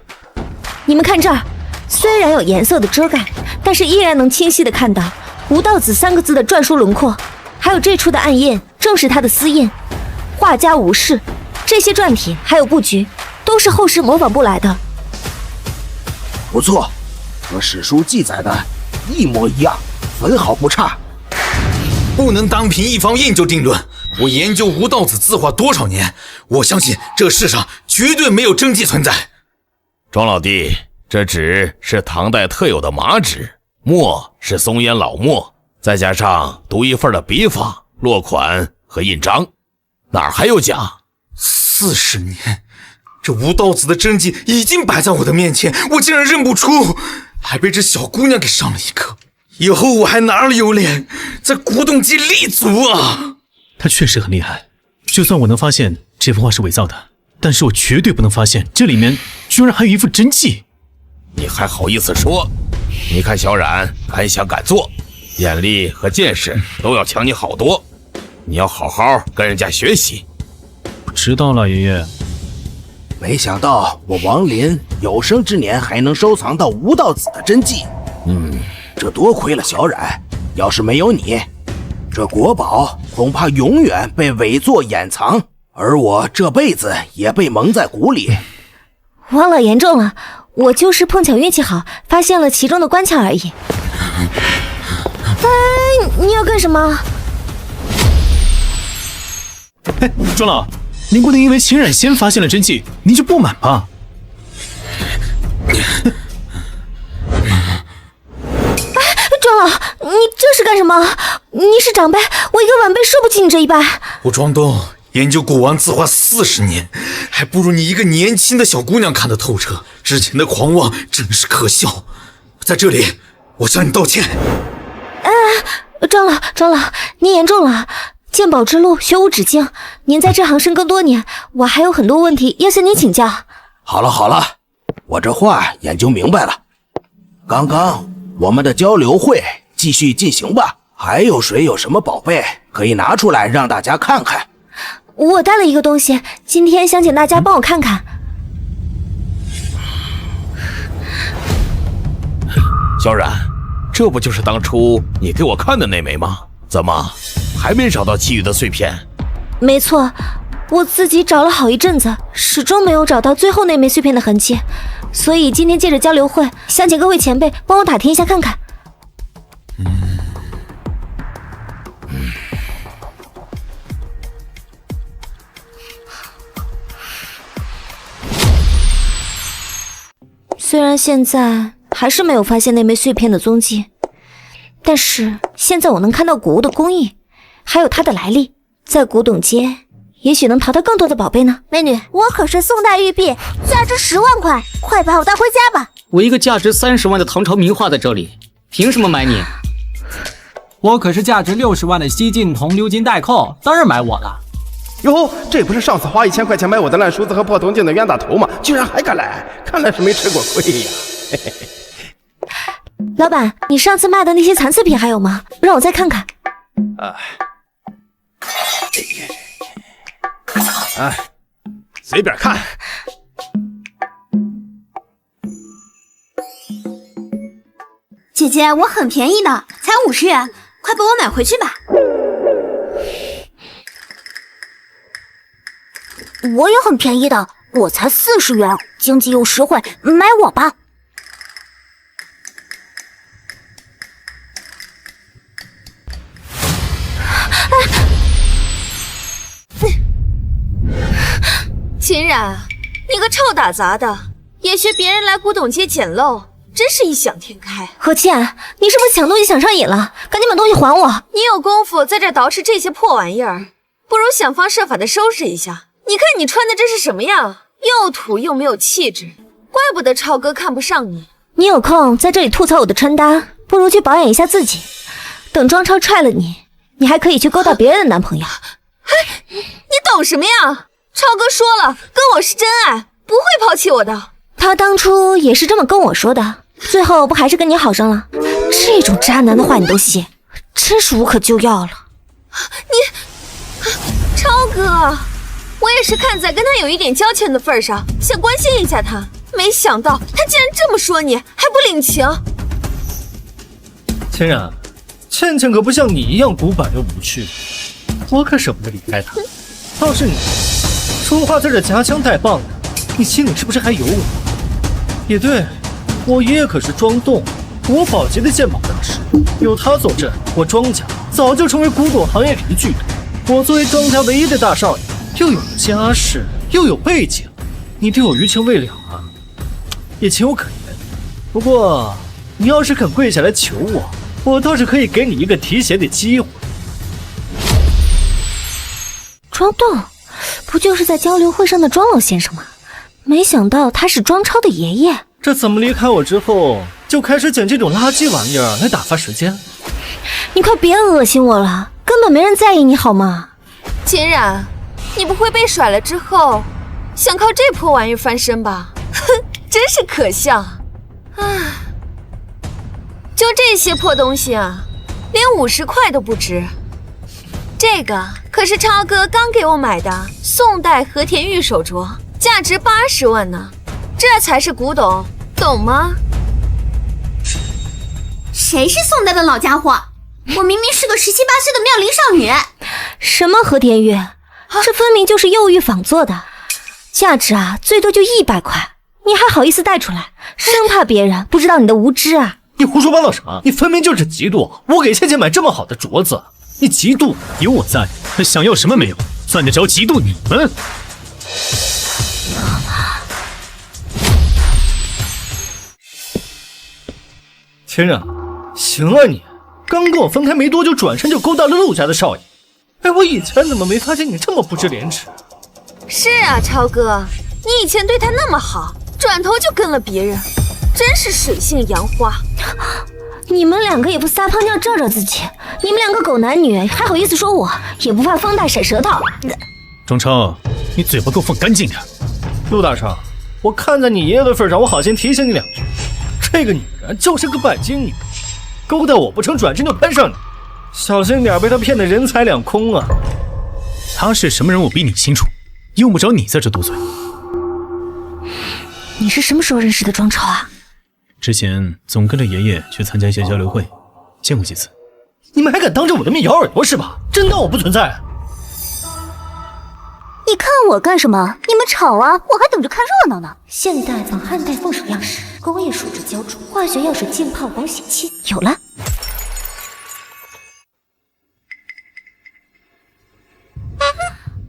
你们看这儿，虽然有颜色的遮盖，但是依然能清晰地看到吴道子三个字的篆书轮廓，还有这处的暗印正是他的私印。画家吴氏，这些篆体还有布局，都是后世模仿不来的。不错，和史书记载的一模一样，分毫不差。不能单凭一方印就定论。我研究吴道子字画多少年，我相信这世上绝对没有真迹存在。庄老弟，这纸是唐代特有的麻纸，墨是松烟老墨，再加上独一份的笔法、落款和印章，哪儿还有假？40年，这吴道子的真迹已经摆在我的面前，我竟然认不出，还被这小姑娘给上了一课。以后我还哪里有脸在古董界立足啊？他确实很厉害，就算我能发现这幅画是伪造的，但是我绝对不能发现这里面居然还有一幅真迹。你还好意思说？你看小冉敢想敢做，眼力和见识都要强你好多，你要好好跟人家学习。知道了，爷爷。没想到我王林有生之年还能收藏到吴道子的真迹，这多亏了小冉，要是没有你，这国宝恐怕永远被伪作掩藏，而我这辈子也被蒙在鼓里。王老言重了，我就是碰巧运气好，发现了其中的关卡而已。哎，你要干什么？哎，庄老，您不能因为秦冉先发现了真迹，您就不满吧？庄老，你这是干什么？你是长辈，我一个晚辈受不起你这一拜。我庄东研究古玩字画40年，还不如你一个年轻的小姑娘看得透彻。之前的狂妄真是可笑。在这里，我向你道歉。庄老，您言重了。鉴宝之路，学无止境。您在这行深耕多年，我还有很多问题要向您请教。好了，我这画研究明白了。刚刚我们的交流会继续进行吧。还有谁有什么宝贝可以拿出来让大家看看？我带了一个东西，今天想请大家帮我看看。小冉，这不就是当初你给我看的那枚吗？怎么还没找到其余的碎片？没错，我自己找了好一阵子，始终没有找到最后那枚碎片的痕迹，所以今天借着交流会，想请各位前辈帮我打听一下看看。虽然现在还是没有发现那枚碎片的踪迹，但是现在我能看到古物的工艺，还有它的来历，在古董街也许能淘到更多的宝贝呢。美女，我可是宋代玉璧，价值10万块，快把我带回家吧。我一个价值30万的唐朝名画在这里，凭什么买你？我可是价值60万的西晋铜鎏金带扣，当然买我了。哟，这不是上次花1000块钱买我的烂梳子和破铜镜的冤大头吗？居然还敢来，看来是没吃过亏呀。嘿嘿嘿。老板，你上次卖的那些残次品还有吗？让我再看看。随便看。姐姐，我很便宜的，才50元，快帮我买回去吧。我也很便宜的，我才40元，经济又实惠，买我吧。秦冉，你个臭打杂的，也学别人来古董街捡漏，真是异想天开。何倩，你是不是抢东西抢上瘾了？赶紧把东西还我！你有功夫在这捯饬这些破玩意儿，不如想方设法的收拾一下。你看你穿的这是什么样？又土又没有气质，怪不得超哥看不上你。你有空在这里吐槽我的穿搭，不如去保养一下自己。等庄超踹了你，你还可以去勾搭别人的男朋友。你懂什么呀？超哥说了，跟我是真爱，不会抛弃我的。他当初也是这么跟我说的，最后不还是跟你好上了？这种渣男的话你都信，真是无可救药了。超哥，我也是看在跟他有一点交情的份上，想关心一下他，没想到他竟然这么说你，还不领情。秦冉，倩倩可不像你一样古板又无趣，我可舍不得离开她。倒是你，说话在这夹枪带棒的，你心里是不是还有我？也对，我爷爷可是庄栋，国宝级的鉴宝大师，有他坐镇，我庄家早就成为古董行业里的巨头。我作为庄家唯一的大少爷，又有家世，又有背景，你对我余情未了啊，也情有可原。不过，你要是肯跪下来求我，我倒是可以给你一个提鞋的机会。庄栋，不就是在交流会上的庄老先生吗？没想到他是庄超的爷爷。这怎么离开我之后就开始捡这种垃圾玩意儿来打发时间？你快别恶心我了，根本没人在意你好吗？秦冉，你不会被甩了之后想靠这破玩意儿翻身吧？哼，真是可笑。唉，就这些破东西啊，连50块都不值。这个可是超哥刚给我买的宋代和田玉手镯，价值80万呢，这才是古董，懂吗？谁是宋代的老家伙？我明明是个17、18岁的妙龄少女。什么和田玉？这分明就是釉玉仿做的，价值啊最多就100块，你还好意思带出来，生怕别人不知道你的无知啊！你胡说八道什么？你分明就是嫉妒我给倩倩买这么好的镯子，你嫉妒？有我在，想要什么没有？算得着嫉妒你们？秦冉，行啊你，刚跟我分开没多久，转身就勾搭了陆家的少爷。哎，我以前怎么没发现你这么不知廉耻？是啊，超哥，你以前对他那么好，转头就跟了别人，真是水性杨花。你们两个也不撒泡尿照照自己，你们两个狗男女还好意思说我，也不怕风大甩舌头。庄超，你嘴巴给我放干净点。陆大少，我看在你爷爷的份上，我好心提醒你2句，这个女人就是个拜金女，勾搭我不成，转身就攀上你，小心点被她骗得人财两空啊！她是什么人我比你清楚，用不着你在这嘟嘴。你是什么时候认识的庄超啊？之前总跟着爷爷去参加一些交流会，见过几次。你们还敢当着我的面咬耳朵是吧？真当我不存在？你看我干什么？你们吵啊，我还等着看热闹呢。现代仿汉代凤首样式，工业树脂浇筑，化学药水浸泡保险器，有了。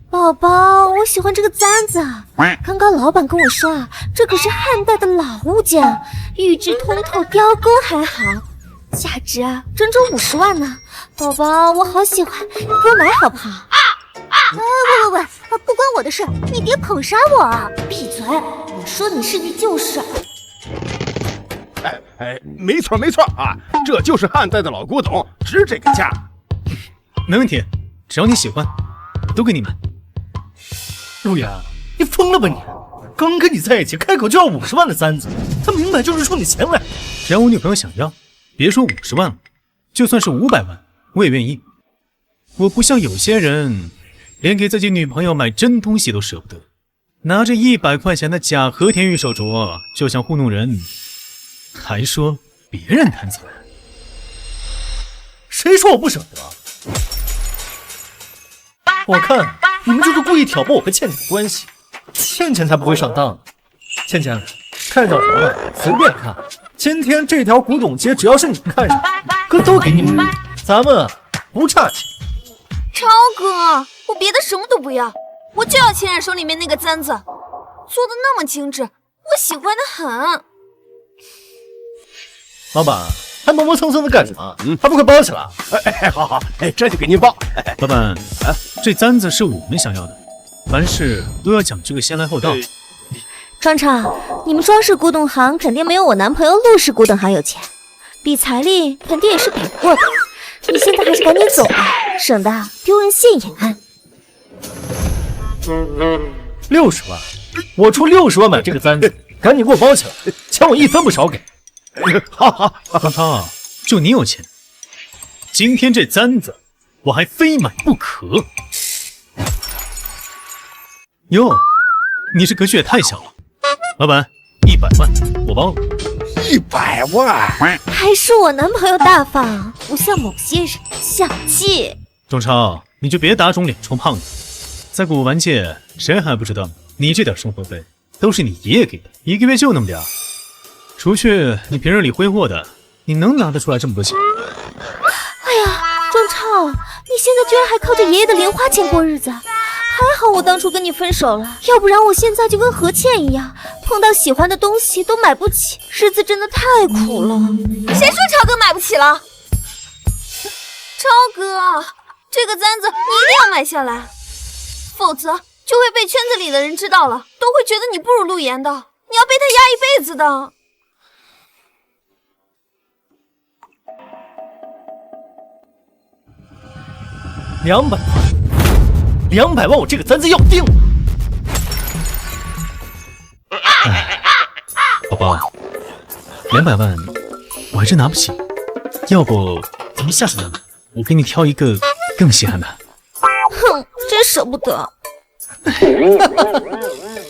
宝宝，我喜欢这个簪子。刚刚老板跟我说啊，这可是汉代的老物件，玉质通透，雕工还好，价值啊整整50万呢。宝宝，我好喜欢，你给我买好不好？喂，不关我的事，你别捧杀我啊！闭嘴！我说你是你就是。没错啊，这就是汉代的老古董，值这个价。没问题，只要你喜欢，都给你买。陆阳，你疯了吧你？刚跟你在一起，开口就要50万的簪子，他明摆就是冲你钱来。只要我女朋友想要，别说50万了，就算是500万，我也愿意。我不像有些人，连给自己女朋友买真东西都舍不得，拿着100块钱的假和田玉手镯就想糊弄人，还说别人贪财。谁说我不舍得？我看你们就是故意挑拨我和倩倩的关系，倩倩才不会上当。倩倩，看叫什么？随便看。今天这条古董街，只要是你们看上，哥都给你们，咱们不差钱。超哥，我别的什么都不要，我就要倩倩手里面那个簪子，做的那么精致，我喜欢的很。老板，还磨磨蹭蹭的干什么？还不快包起来！好，这就给您包。老板，这簪子是我们想要的，凡事都要讲究个先来后到。庄超，你们装饰古董行肯定没有我男朋友陆氏古董行有钱，比财力肯定也是比不过的。你现在还是赶紧走吧，省得丢人现眼。60万，我出60万买这个簪子，赶紧给我包起来，钱我1分不少给。好，庄超，就你有钱，今天这簪子我还非买不可。哟，你这格局也太小了。老板，100万我包了。100万，还是我男朋友大方，不像某些人小气。庄超，你就别打肿脸充胖子。在古玩界，谁还不知道你这点生活费都是你爷爷给的，1个月就那么点儿。除去你平日里挥霍的，你能拿得出来这么多钱？哎呀，庄超，你现在居然还靠着爷爷的零花钱过日子，还好我当初跟你分手了，要不然我现在就跟何倩一样，碰到喜欢的东西都买不起，日子真的太苦了。谁说超哥买不起了？超哥，这个簪子你一定要买下来，否则就会被圈子里的人知道了，都会觉得你不如陆岩的，你要被他压一辈子的。200万，我这个簪子要定了。宝宝，200万我还真拿不起，要不咱们下次再买，我给你挑一个更稀罕的。哼，真舍不得。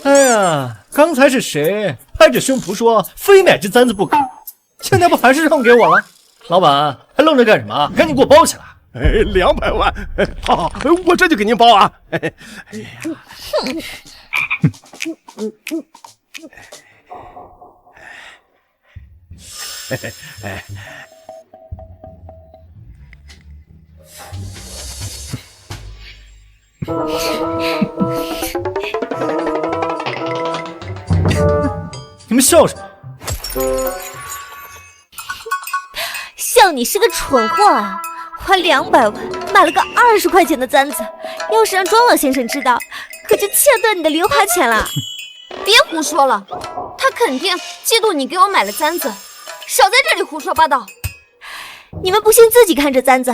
哎呀，刚才是谁拍着胸脯说非买这簪子不可？现在不还是让给我了？老板还愣着干什么？赶紧给我包起来！200万，好，我这就给您包啊！你们笑什么？笑你是个蠢货啊！花200万买了个20块钱的簪子，要是让庄老先生知道，可就切断你的零花钱了。别胡说了，他肯定嫉妒你给我买了簪子，少在这里胡说八道。你们不信自己看这簪子，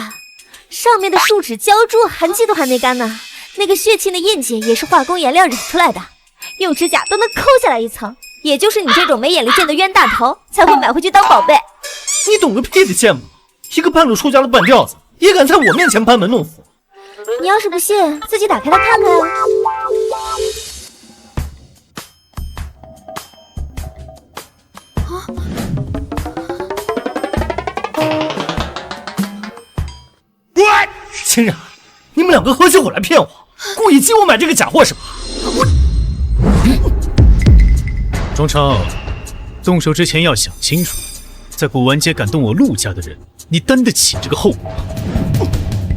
上面的树脂浇筑痕迹都还没干呢，那个血沁的印记也是化工颜料染出来的，用指甲都能抠下来一层。也就是你这种没眼力见的冤大头才会买回去当宝贝。你懂个屁的贱吗？一个半路出家的半吊子，也敢在我面前班门弄斧！你要是不信，自己打开来看看啊。秦冉，你们两个合起伙来骗我，故意激我买这个假货是吧？庄超，动手之前要想清楚，在古玩街敢动我陆家的人，你担得起这个后果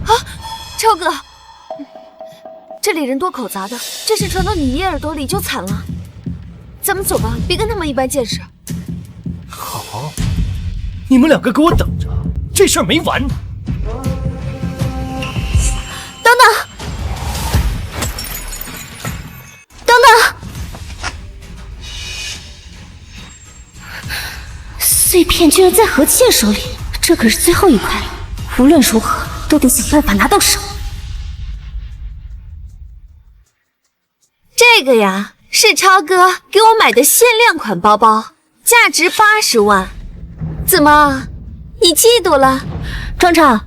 吗？超哥，这里人多口杂的，这事传到你爷耳朵里就惨了。咱们走吧，别跟他们一般见识。好，你们两个给我等着，这事儿没完。等等，等等！碎片居然在何倩手里，这可是最后一块，无论如何都得想办法拿到手。这个呀，是超哥给我买的限量款包包，价值80万。怎么，你嫉妒了？庄超，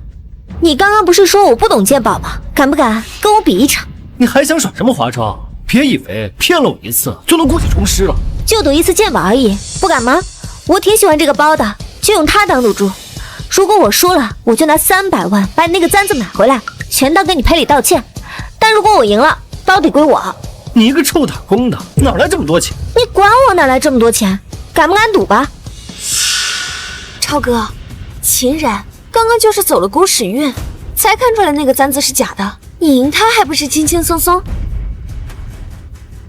你刚刚不是说我不懂鉴宝吗？敢不敢跟我比一场？你还想耍什么花招？别以为骗了我一次就能故技重施了。就赌一次鉴宝而已，不敢吗？我挺喜欢这个包的，就用它当赌注。如果我输了，我就拿300万把你那个簪子买回来，全当跟你赔礼道歉。但如果我赢了，包得归我。你一个臭打工的，哪来这么多钱？你管我哪来这么多钱？敢不敢赌吧？超哥，秦冉刚刚就是走了股屎运，才看出来那个簪子是假的。你赢他还不是轻轻松松？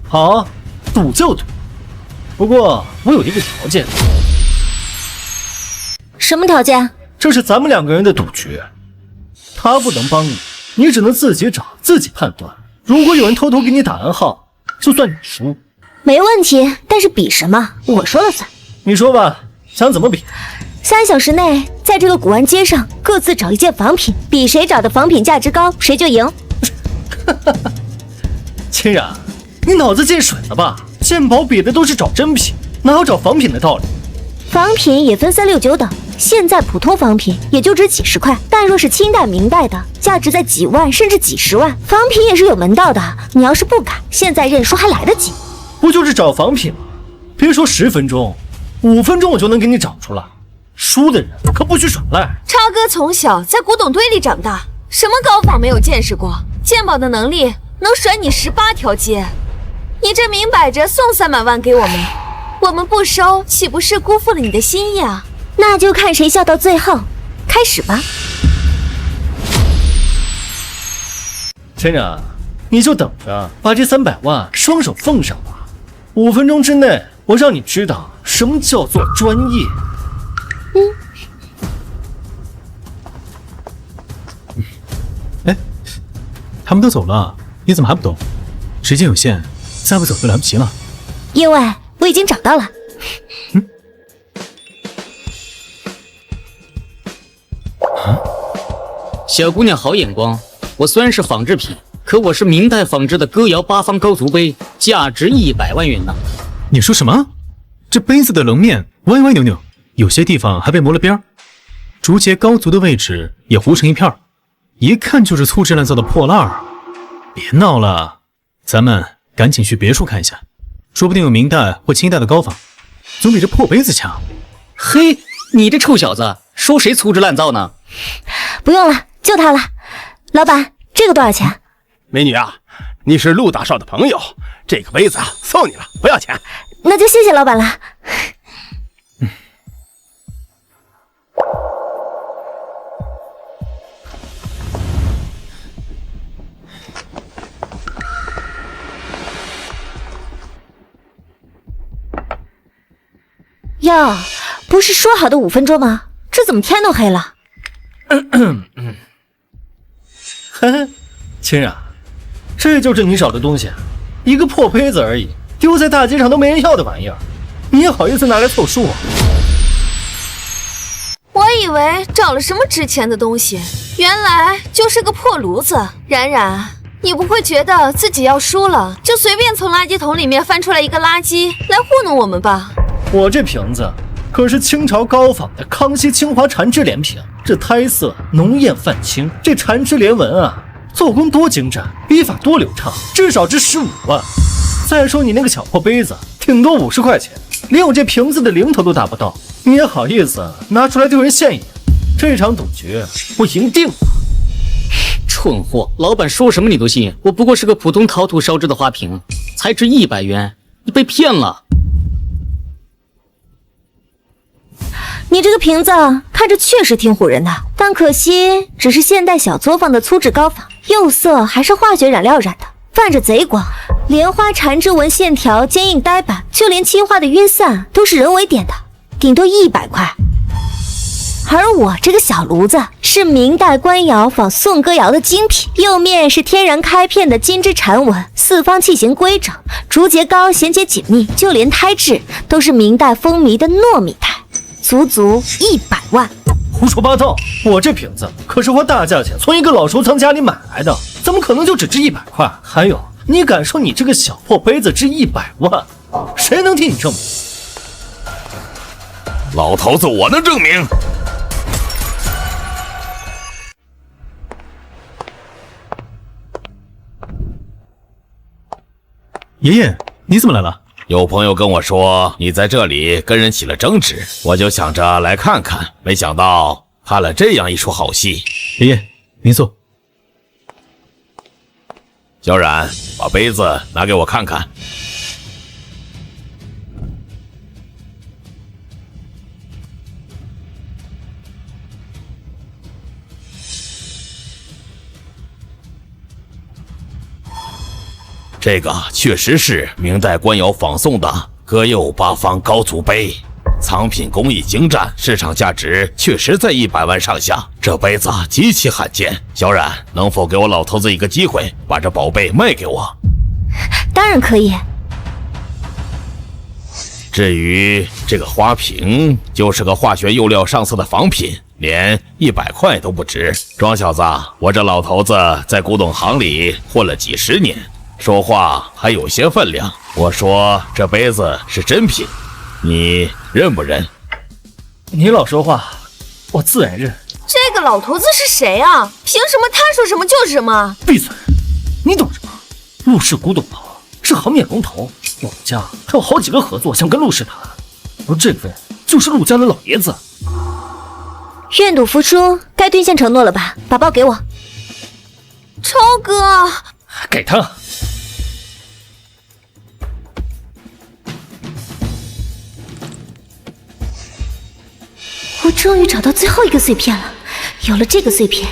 好，赌就赌。不过我有一个条件。什么条件？这是咱们两个人的赌局，他不能帮你，你只能自己找，自己判断。如果有人偷偷给你打暗号，就算你输。没问题，但是比什么，我说了算。你说吧，想怎么比？3小时内，在这个古玩街上各自找一件仿品，比谁找的仿品价值高，谁就赢。秦冉，你脑子进水了吧？鉴宝比的都是找真品，哪有找仿品的道理？仿品也分3、6、9等，现在普通仿品也就值几十块，但若是清代、明代的，价值在几万甚至几十万。仿品也是有门道的，你要是不敢，现在认输还来得及。不就是找仿品吗？别说10分钟，5分钟我就能给你找出来。输的人可不许耍赖。超哥从小在古董堆里长大，什么高仿没有见识过，鉴宝的能力能甩你18条街。你这明摆着送300万给我们，我们不收，岂不是辜负了你的心意啊？那就看谁笑到最后。开始吧。秦冉，你就等着把这300万双手奉上吧。5分钟之内，我让你知道什么叫做专业。哎，他们都走了，你怎么还不动？时间有限，再不走就来不及了。因为我已经找到了。小姑娘好眼光，我虽然是仿制品，可我是明代仿制的歌谣8方高足杯，价值100万元呢。你说什么？这杯子的棱面歪歪扭扭，有些地方还被磨了边儿，竹节高足的位置也糊成一片儿，一看就是粗制滥造的破烂儿。别闹了，咱们赶紧去别处看一下，说不定有明代或清代的高仿，总比这破杯子强。嘿，你这臭小子，说谁粗制滥造呢？不用了，就它了。老板，这个多少钱？美女啊，你是陆大少的朋友，这个杯子送你了，不要钱。那就谢谢老板了。哟，不是说好的5分钟吗？这怎么天都黑了？嘿嘿，秦冉，这就是你找的东西，一个破杯子而已，丢在大街上都没人要的玩意儿，你也好意思拿来凑数啊？我以为找了什么值钱的东西，原来就是个破炉子。冉冉，你不会觉得自己要输了，就随便从垃圾桶里面翻出来一个垃圾来糊弄我们吧？我这瓶子可是清朝高仿的康熙清华缠枝莲瓶，这胎色浓艳泛青，这缠枝莲纹啊，做工多精湛，笔法多流畅，至少值15万。再说你那个小破杯子，顶多50块钱，连我这瓶子的零头都达不到，你也好意思拿出来丢人现眼？这场赌局我赢定了。蠢货，老板说什么你都信。我不过是个普通陶土烧制的花瓶，才值100元，你被骗了。你这个瓶子看着确实挺唬人的，但可惜只是现代小作坊的粗制膏仿，釉色还是化学染料染的，泛着贼光。莲花缠枝纹线条坚硬呆板，就连漆画的晕散都是人为点的，顶多100块。而我这个小炉子是明代官窑仿宋歌窑的精品，釉面是天然开片的金枝缠纹，四方器形规整，竹节高，衔接紧密，就连胎质都是明代风靡的糯米胎，足100万。胡说八道！我这瓶子可是花大价钱从一个老收藏家里买来的，怎么可能就只值100块？还有，你敢说你这个小破杯子值100万？谁能替你证明？老头子，我能证明。爷爷，你怎么来了？有朋友跟我说你在这里跟人起了争执，我就想着来看看，没想到看了这样一出好戏。爷爷，您坐。小冉，把杯子拿给我看看。这个确实是明代官窑仿宋的歌釉八方高足杯，藏品工艺精湛，市场价值确实在100万上下。这杯子极其罕见，小冉能否给我老头子一个机会，把这宝贝卖给我？当然可以。至于这个花瓶，就是个化学釉料上色的仿品，连100块都不值。庄小子，我这老头子在古董行里混了几十年，说话还有些分量。我说这杯子是真品，你认不认？你老说话，我自然认。这个老头子是谁啊？凭什么他说什么就是什么？闭嘴！你懂什么？陆氏古董行是行业龙头，我们家还有好几个合作想跟陆氏谈，而这位就是陆家的老爷子。愿赌服输，该兑现承诺了吧？把包给我。超哥，给他。我终于找到最后一个碎片了，有了这个碎片，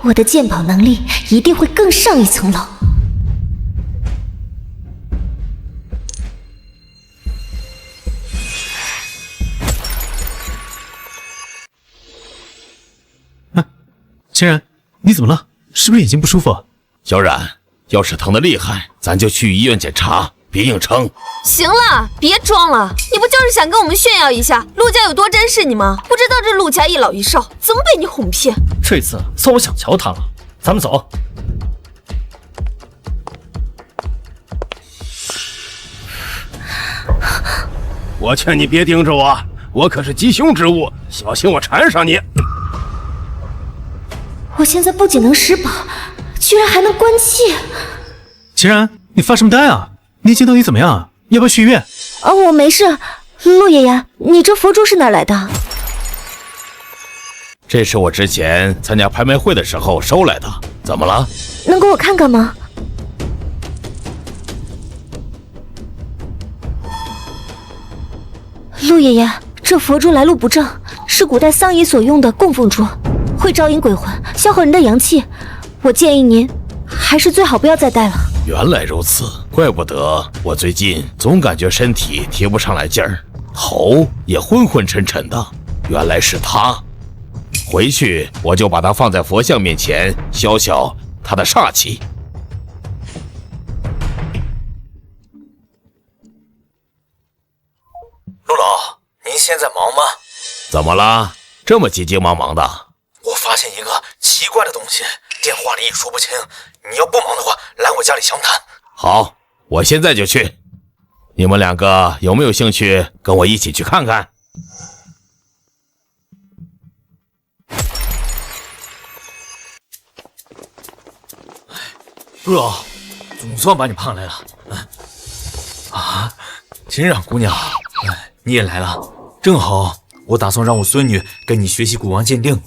我的鉴宝能力一定会更上一层楼。千然，你怎么了？是不是眼睛不舒服？小冉，要是疼得厉害，咱就去医院检查，别硬撑。行了，别装了，你不就是想跟我们炫耀一下陆家有多珍视你吗？不知道这陆家一老一少怎么被你哄骗。这次算我想瞧他了，咱们走。我劝你别盯着我，我可是吉凶之物，小心我缠上你。我现在不仅能食宝，居然还能观气。千然，你发什么呆啊？你眼睛到底怎么样？要不要去医院？我没事。陆爷爷，你这佛珠是哪来的？这是我之前参加拍卖会的时候收来的。怎么了？能给我看看吗？陆爷爷，这佛珠来路不正，是古代丧仪所用的供奉珠，会招引鬼魂，消耗人的阳气。我建议您还是最好不要再戴了。原来如此，怪不得我最近总感觉身体提不上来劲儿，头也昏昏沉沉的。原来是他。回去我就把它放在佛像面前，消消他的煞气。陆老，您现在忙吗？怎么了？这么急急忙忙的？我发现一个奇怪的东西，电话里也说不清。你要不忙的话，来我家里详谈。好，我现在就去。你们两个有没有兴趣跟我一起去看看？陆老，总算把你盼来了。秦冉姑娘，你也来了，正好我打算让我孙女跟你学习古玩鉴定，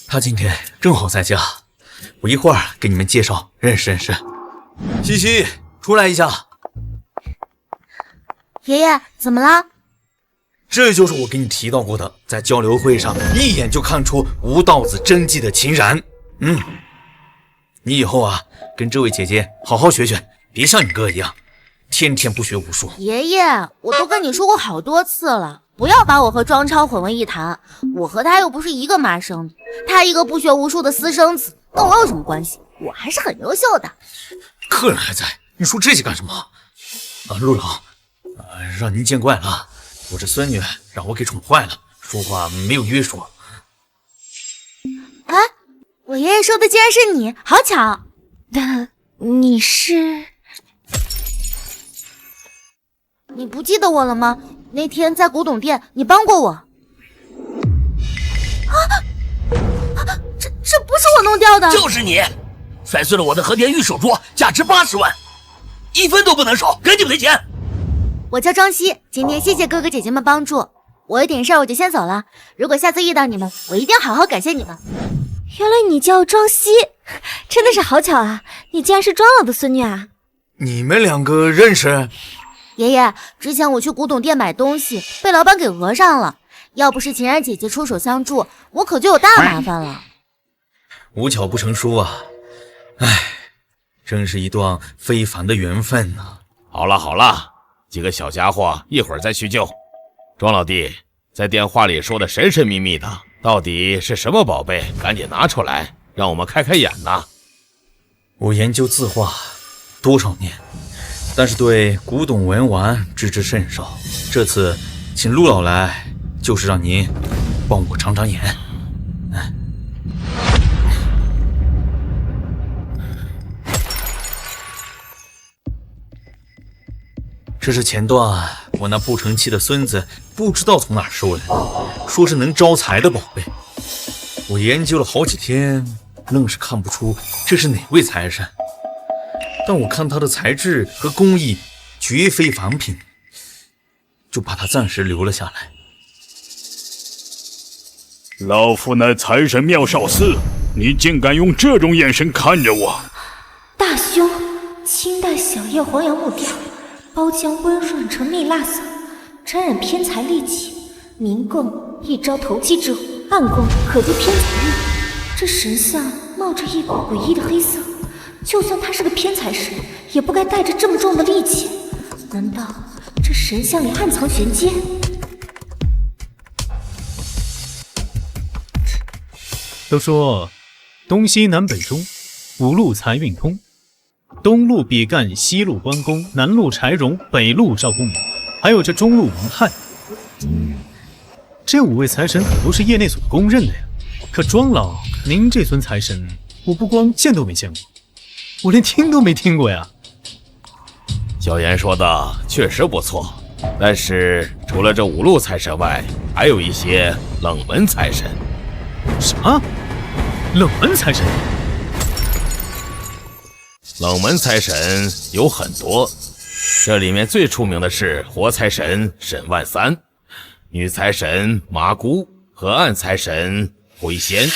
她今天正好在家。我一会儿给你们介绍认识认识。西西，出来一下。爷爷，怎么了？这就是我给你提到过的，在交流会上一眼就看出吴道子真迹的秦然。你以后啊，跟这位姐姐好好学学，别像你哥一样，天天不学无术。爷爷，我都跟你说过好多次了，不要把我和庄超混为一谈。我和他又不是一个妈生的，他一个不学无术的私生子，跟我有什么关系？我还是很优秀的。客人还在，你说这些干什么？陆老，让您见怪了，我这孙女让我给宠坏了，说话没有约束。哎，我爷爷说的竟然是你，好巧。你是？你不记得我了吗？那天在古董店，你帮过我。这不是我弄掉的，就是你，摔碎了我的和田玉手镯，价值80万，1分都不能少，赶紧赔钱。我叫庄西，今天谢谢哥哥姐姐们帮助，我有点事儿我就先走了。如果下次遇到你们，我一定好好感谢你们。原来你叫庄西，真的是好巧啊！你竟然是庄老的孙女啊！你们两个认识？爷爷，之前我去古董店买东西，被老板给讹上了。要不是秦然姐姐出手相助，我可就有大麻烦了。无巧不成书啊！唉，真是一段非凡的缘分啊！好了好了，几个小家伙一会儿再叙旧。庄老弟，在电话里说的神神秘秘的，到底是什么宝贝？赶紧拿出来，让我们开开眼呐！我研究字画多少年，但是对古董文玩知之甚少。这次请陆老来，就是让您帮我长长眼。这是前段我那不成器的孙子不知道从哪儿收的，说是能招财的宝贝。我研究了好几天，愣是看不出这是哪位财神。但我看他的材质和工艺绝非凡品，就把他暂时留了下来。老夫乃财神妙少司，你竟敢用这种眼神看着我！大凶，清代小叶黄杨木雕，包浆温润成蜜蜡色，沾染偏财戾气。明供一招投机之物，暗供可见偏财运。这神像冒着一股诡异的黑色，就算他是个偏财神，也不该带着这么重的戾气。难道这神像里暗藏玄机？都说东西南北中，五路财运通。东路比干，西路关公，南路柴荣，北路赵公明，还有这中路王泰。这5位财神可都是业内所公认的呀。可庄老，您这尊财神，我不光见都没见过，我连听都没听过呀。小言说的确实不错，但是除了这5路财神外，还有一些冷门财神。什么？冷门财神？冷门财神有很多，这里面最出名的是活财神沈万三，女财神麻姑和暗财神灰仙。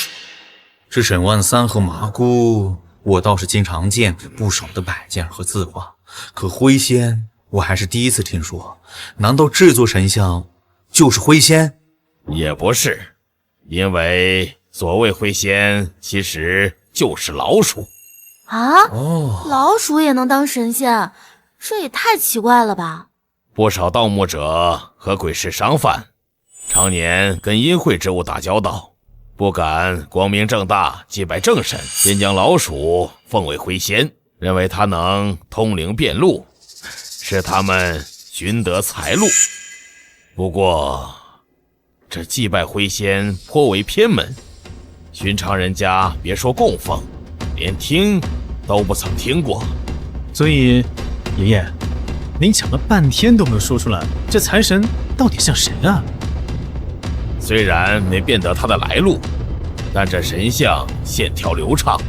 这沈万三和麻姑，我倒是经常见不少的摆件和字画，可灰仙我还是第一次听说。难道这座神像就是灰仙？也不是，因为所谓灰仙其实就是老鼠。啊？老鼠也能当神仙？这也太奇怪了吧！不少盗墓者和鬼市商贩常年跟阴晦之物打交道，不敢光明正大祭拜正神，便将老鼠奉为灰仙，认为它能通灵变路，使他们寻得财路。不过这祭拜灰仙颇为偏门，寻常人家别说供奉，连听都不曾听过。所以爷爷，您讲了半天都没有说出来，这财神到底像谁啊？虽然没辨得他的来路，但这神像线条流畅，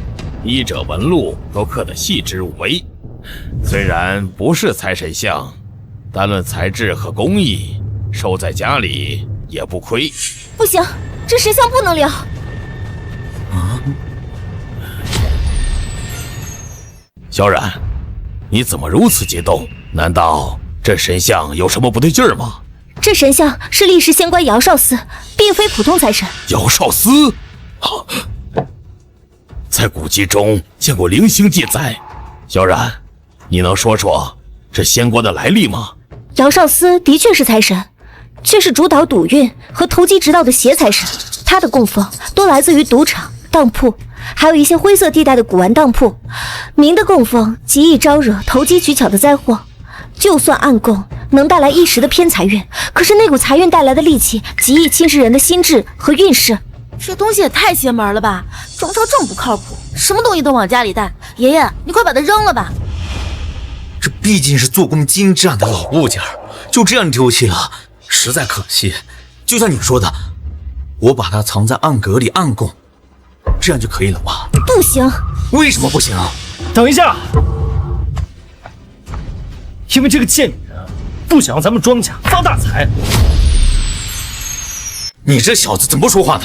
衣褶纹路都刻得细致入微。虽然不是财神像，单论材质和工艺，收在家里也不亏。不行，这神像不能留。小冉，你怎么如此激动？难道这神像有什么不对劲儿吗？这神像是历世仙官姚少司，并非普通财神。姚少司，在古籍中见过零星记载。小冉，你能说说这仙官的来历吗？姚少司的确是财神，却是主导赌运和投机直道的邪财神。他的供奉多来自于赌场、当铺，还有一些灰色地带的古玩当铺。明的供奉极易招惹投机取巧的灾祸，就算暗供能带来一时的偏财运，可是那股财运带来的戾气极易侵蚀人的心智和运势。这东西也太邪门了吧！庄超这么不靠谱，什么东西都往家里带。爷爷，你快把它扔了吧！这毕竟是做工精湛的老物件，就这样丢弃了，实在可惜。就像你说的，我把它藏在暗格里暗供，这样就可以了吧？不行。为什么不行？等一下，因为这个贱女人不想让咱们庄家发大财。你这小子怎么不说话呢？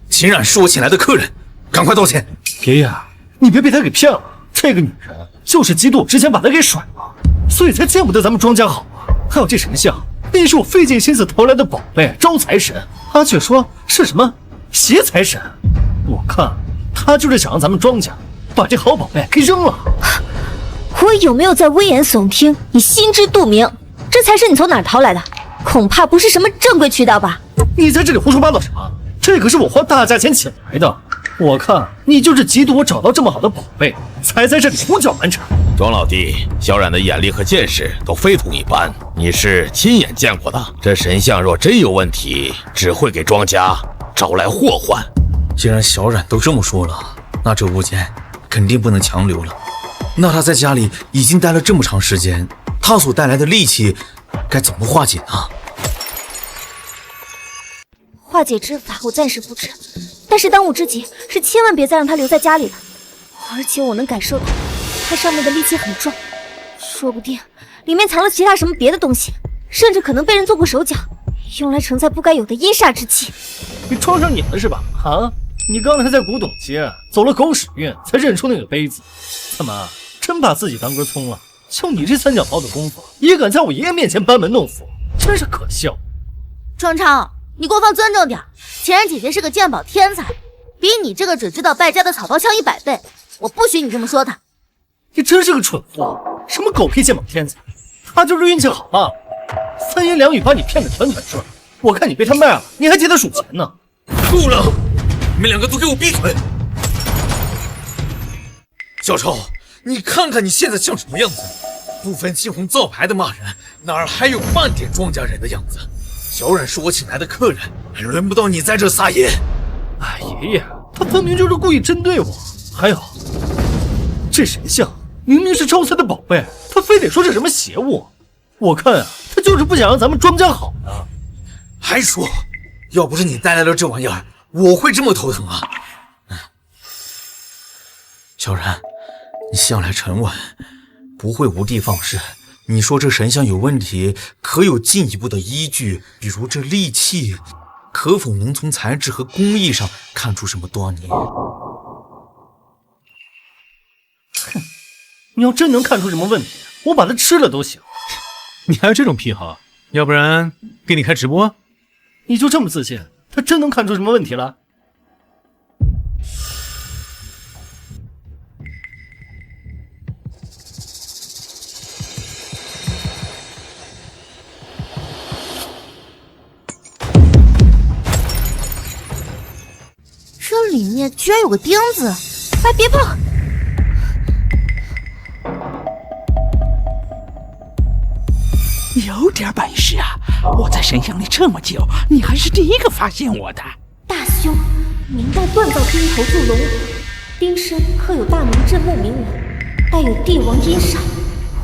秦冉是我请来的客人，赶快道歉。爷爷，你别被她给骗了，这个女人就是嫉妒我之前把她给甩了，所以才见不得咱们庄家好啊。还有这神像，那是我费尽心思投来的宝贝，招财神，她却说是什么邪财神。我看她就是想让咱们庄家把这好宝贝给扔了。我有没有在危言耸听，你心知肚明。这财神你从哪儿淘来的？恐怕不是什么正规渠道吧？你在这里胡说八道什么？这可是我花大价钱请来的。我看你就是嫉妒我找到这么好的宝贝，才在这里胡搅蛮缠。庄老弟，小冉的眼力和见识都非同一般，你是亲眼见过的。这神像若真有问题，只会给庄家招来祸患。既然小冉都这么说了，那这物件肯定不能强留了。那他在家里已经待了这么长时间，他所带来的戾气该怎么化解呢？化解之法我暂时不知，但是当务之急是千万别再让他留在家里了。而且我能感受到它上面的戾气很重，说不定里面藏了其他什么别的东西，甚至可能被人做过手脚，用来承载不该有的阴煞之气。你撞上瘾了是吧？啊，你刚才在古董街走了狗屎运才认出那个杯子，怎么真把自己当根葱了？就你这三脚猫的功夫，也敢在我爷爷面前班门弄斧，真是可笑。庄超，你给我放尊重点，秦冉姐姐是个鉴宝天才，比你这个只知道败家的草包强100倍，我不许你这么说她。你真是个蠢货，什么狗屁鉴宝天才，她就是运气好罢了。3言2语把你骗得团团转，我看你被她卖了，你还记得数钱呢。够了，你们两个都给我闭嘴！小超，你看看你现在像什么样子，不分青红皂白的骂人，哪儿还有半点庄家人的样子？小冉是我请来的客人，还轮不到你在这撒野。哎，爷爷，他分明就是故意针对我。还有，这神像明明是招财的宝贝，他非得说是什么邪物。我看啊，他就是不想让咱们庄家好呢。还说，要不是你带来了这玩意儿，我会这么头疼啊？小冉，你向来沉稳，不会无的放矢。你说这神像有问题，可有进一步的依据？比如这戾气，可否能从材质和工艺上看出什么端倪？哼，你要真能看出什么问题，我把它吃了都行。你还有这种癖好？要不然给你开直播？你就这么自信，他真能看出什么问题了？这里面居然有个钉子！哎，别碰！有点本事啊！我在神像里这么久，你还是第一个发现我的。大兄，明代锻造钉头铸龙骨，钉身刻有大明镇墓铭文，带有帝王阴煞，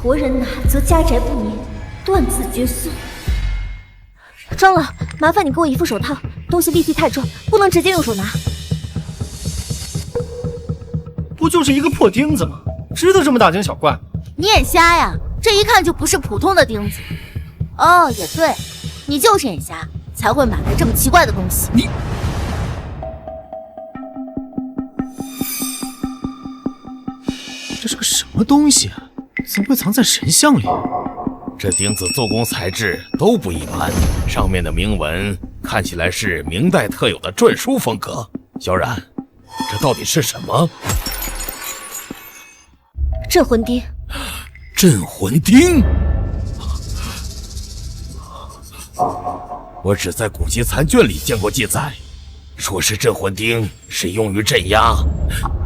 活人拿则家宅不宁，断字绝孙。庄老，麻烦你给我一副手套，东西戾气太重，不能直接用手拿。不就是一个破钉子吗？值得这么大惊小怪吗？你眼瞎呀！这一看就不是普通的钉子。哦，也对，你就是眼瞎，才会买来这么奇怪的东西。你，这是个什么么东西啊？怎么会藏在神像里？这钉子做工材质都不一般，上面的铭文看起来是明代特有的篆书风格。小冉，这到底是什么？镇魂钉。镇魂钉？我只在古籍残卷里见过记载，说是镇魂钉是用于镇压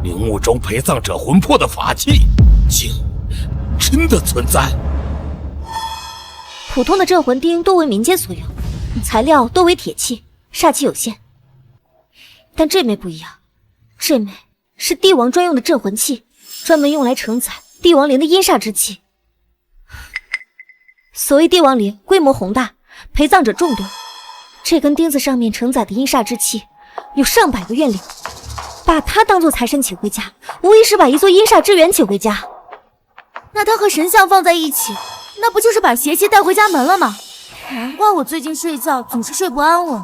陵墓中陪葬者魂魄的法器，竟真的存在。普通的镇魂钉多为民间所用，材料多为铁器，煞气有限。但这枚不一样，这枚是帝王专用的镇魂器，专门用来承载帝王陵的阴煞之气。所谓帝王陵规模宏大，陪葬者众多，这根钉子上面承载的阴煞之气有上百个怨灵，把它当作财神请回家，无疑是把一座阴煞之源请回家。那它和神像放在一起，那不就是把邪气带回家门了吗？难怪我最近睡觉总是睡不安稳。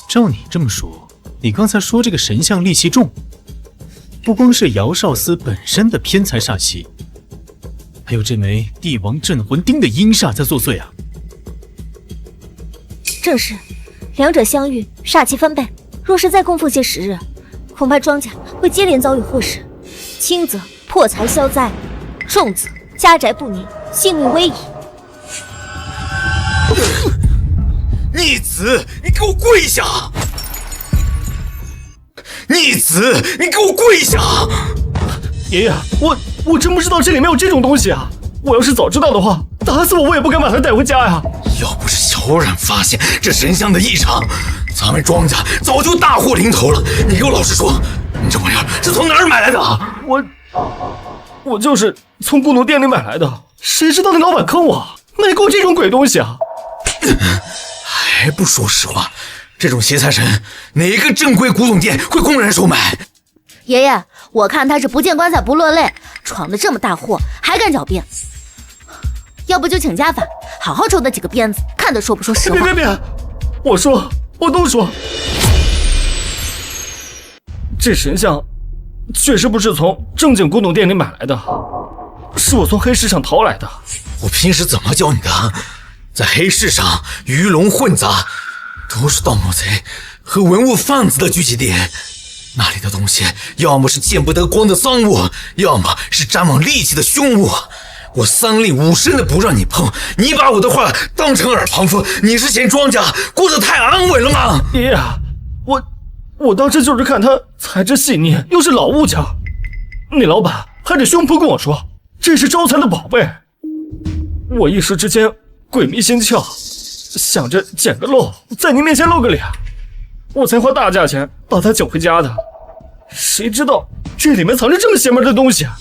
照你这么说，你刚才说这个神像戾气重，不光是姚少司本身的偏财煞气，还有这枚帝王镇魂钉的阴煞在作祟啊！正是，两者相遇，煞气翻倍。若是再供奉些时日，恐怕庄家会接连遭遇祸事，轻则破财消灾，重则家宅不宁，性命危矣。逆子，你给我跪下！逆子，你给我跪下！爷爷，我真不知道这里面有这种东西啊！我要是早知道的话，打死我也不敢把它带回家呀！要不是小冉发现这神像的异常，咱们庄家早就大祸临头了。你给我老实说，你这玩意儿是从哪儿买来的？我就是从古董店里买来的，谁知道那老板坑我，买过这种鬼东西啊！还不说实话，这种邪财神，哪个正规古董店会公然售卖？爷爷，我看他是不见棺材不落泪，闯的这么大祸还敢狡辩，要不就请家法，好好抽他几个鞭子，看他说不说实话。别，我说，我都说，这神像确实不是从正经古董店里买来的，是我从黑市上淘来的。我平时怎么教你的？在黑市上鱼龙混杂，都是盗墓贼和文物贩子的聚集点。那里的东西要么是见不得光的赃物，要么是沾满戾气的凶物。我3令5申的不让你碰，你把我的话当成耳旁风，你是嫌庄家过得太安稳了吗？爷爷，我当时就是看他材质细腻，又是老物件，那老板还得胸脯跟我说这是招财的宝贝。我一时之间鬼迷心窍，想着捡个漏，在您面前露个脸，我才花大价钱把他请回家的。谁知道这里面藏着这么邪门的东西啊！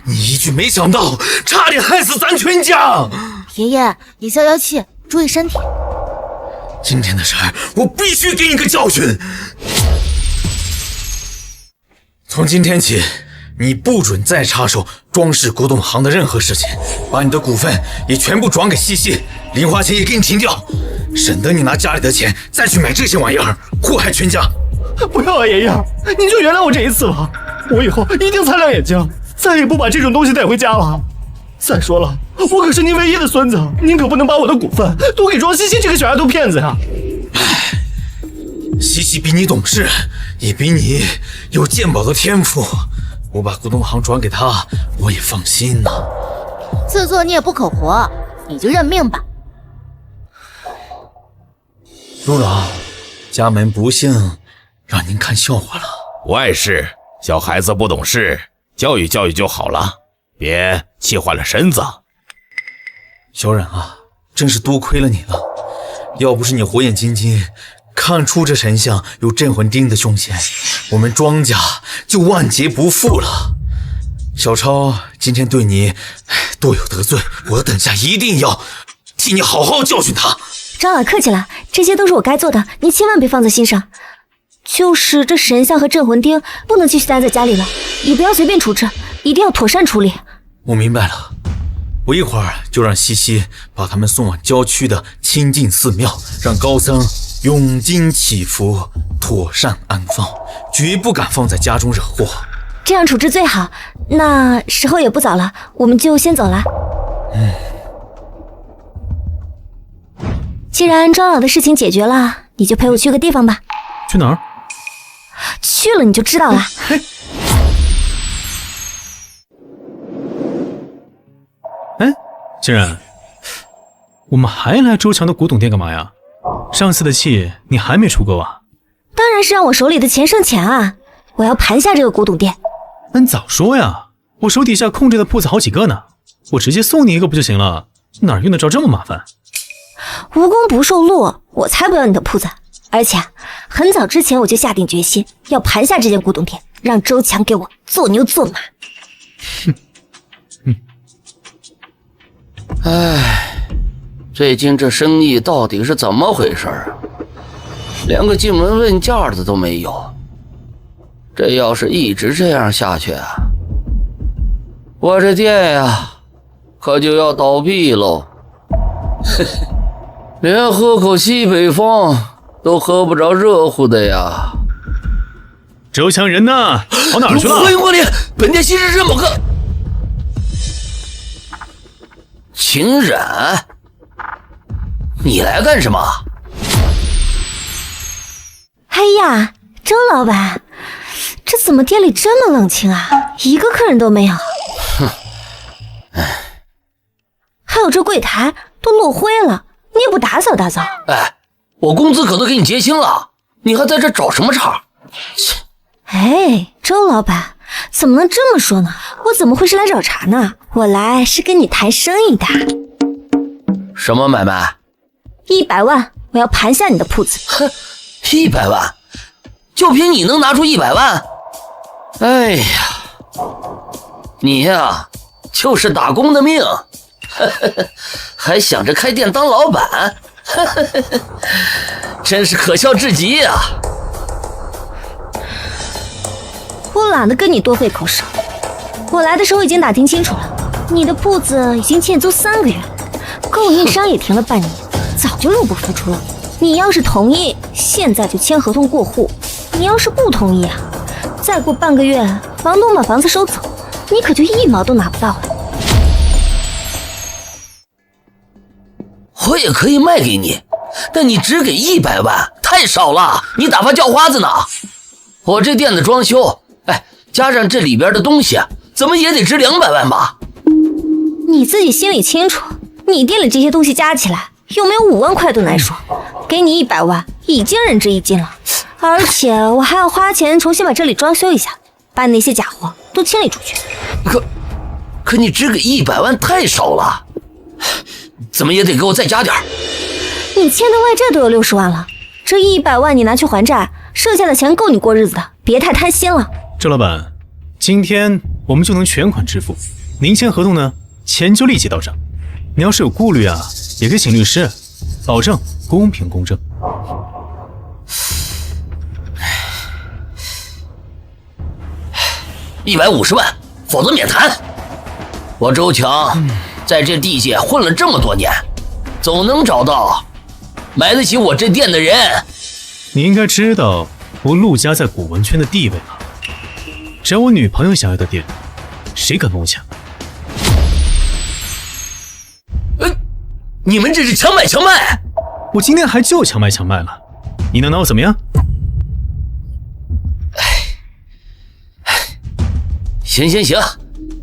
你一句没想到，差点害死咱全家。爷爷，你消气，注意身体。今天的事儿，我必须给你个教训。从今天起，你不准再插手庄氏古董行的任何事情，把你的股份也全部转给西西，零花钱也给你停掉，省得你拿家里的钱再去买这些玩意儿，祸害全家。不要啊，爷爷，您就原谅我这一次吧，我以后一定擦亮眼睛，再也不把这种东西带回家了。再说了，我可是您唯一的孙子，您可不能把我的股份都给庄西西这个小丫头骗子呀！西西比你懂事，也比你有鉴宝的天赋，我把古董行转给他，我也放心呐。自作孽不可活，你就认命吧。陆老，家门不幸，让您看笑话了。外事，小孩子不懂事，教育教育就好了，别气坏了身子。小冉啊，真是多亏了你了，要不是你火眼金睛看出这神像有镇魂钉的凶险，我们庄家就万劫不复了。小超今天对你多有得罪，我等下一定要替你好好教训他。长老客气了，这些都是我该做的，您千万别放在心上。就是这神像和镇魂钉不能继续待在家里了，也不要随便处置，一定要妥善处理。我明白了，我一会儿就让西西把他们送往郊区的清净寺庙，让高僧永金祈福，妥善安放，绝不敢放在家中惹祸。这样处置最好。那时候也不早了，我们就先走了。既然庄老的事情解决了，你就陪我去个地方吧。去哪儿？去了你就知道了。哎，既然，我们还来周强的古董店干嘛呀？上次的气你还没出够啊？当然是让我手里的钱剩钱啊！我要盘下这个古董店。那你早说呀！我手底下空着的铺子好几个呢，我直接送你一个不就行了？哪用得着这么麻烦？无功不受禄，我才不要你的铺子！而且很早之前我就下定决心要盘下这间古董店，让周强给我做牛做马。唉，最近这生意到底是怎么回事啊？连个进门问价的都没有。这要是一直这样下去啊，我这店呀，可就要倒闭喽。连喝口西北风都喝不着热乎的呀。周强人呢？跑哪儿去了？欢迎光临，本店西施某个。秦冉，你来干什么？哎呀，周老板，这怎么店里这么冷清啊？一个客人都没有。哼，还有这柜台都落灰了，你也不打扫打扫？哎，我工资可都给你结清了，你还在这找什么茬？切！哎，周老板，怎么能这么说呢？我怎么会是来找茬呢？我来是跟你谈生意的。什么买卖？100万，我要盘下你的铺子。哼，100万，就凭你能拿出100万？哎呀，你呀，就是打工的命，还想着开店当老板，真是可笑至极呀！我懒得跟你多费口舌，我来的时候已经打听清楚了，你的铺子已经欠租3个月了，供应商也停了半年，早就入不敷出了。你要是同意，现在就签合同过户；你要是不同意啊，再过半个月，房东把房子收走，你可就1毛都拿不到了。我也可以卖给你，但你只给100万，太少了，你打发叫花子呢。我这店的装修，哎，加上这里边的东西，怎么也得值200万吧？你自己心里清楚，你店里这些东西加起来有没有5万块都难说，给你100万已经仁至义尽了，而且我还要花钱重新把这里装修一下，把那些假货都清理出去。可你只给100万太少了，怎么也得给我再加点。你欠的外债都有60万了，这100万你拿去还债，剩下的钱够你过日子的，别太贪心了。周老板，今天我们就能全款支付，您签合同呢，钱就立即到账。你要是有顾虑啊，也可以请律师，保证公平公正。150万，否则免谈。我周强在这地界混了这么多年，总能找到买得起我这店的人。你应该知道我陆家在古文圈的地位吧？只要我女朋友想要的店，谁敢跟我抢？你们这是强买强卖！我今天还就强买强卖了，你能拿我怎么样？行行行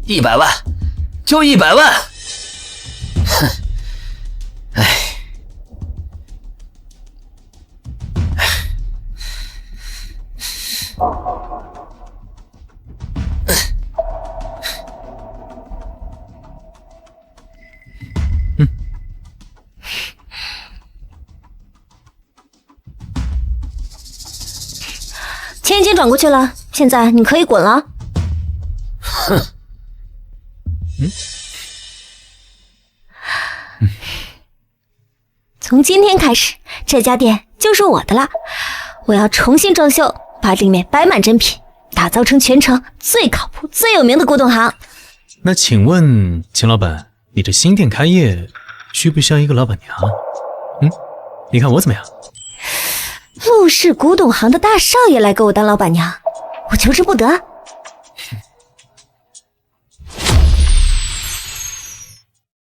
，100万，就100万。哼，哎，钱已经转过去了，现在你可以滚了。哼，从今天开始，这家店就是我的了。我要重新装修，把里面摆满珍品，打造成全城最靠谱、最有名的古董行。那请问秦老板，你这新店开业需不需要一个老板娘？你看我怎么样？陆氏古董行的大少爷来给我当老板娘，我求之不得。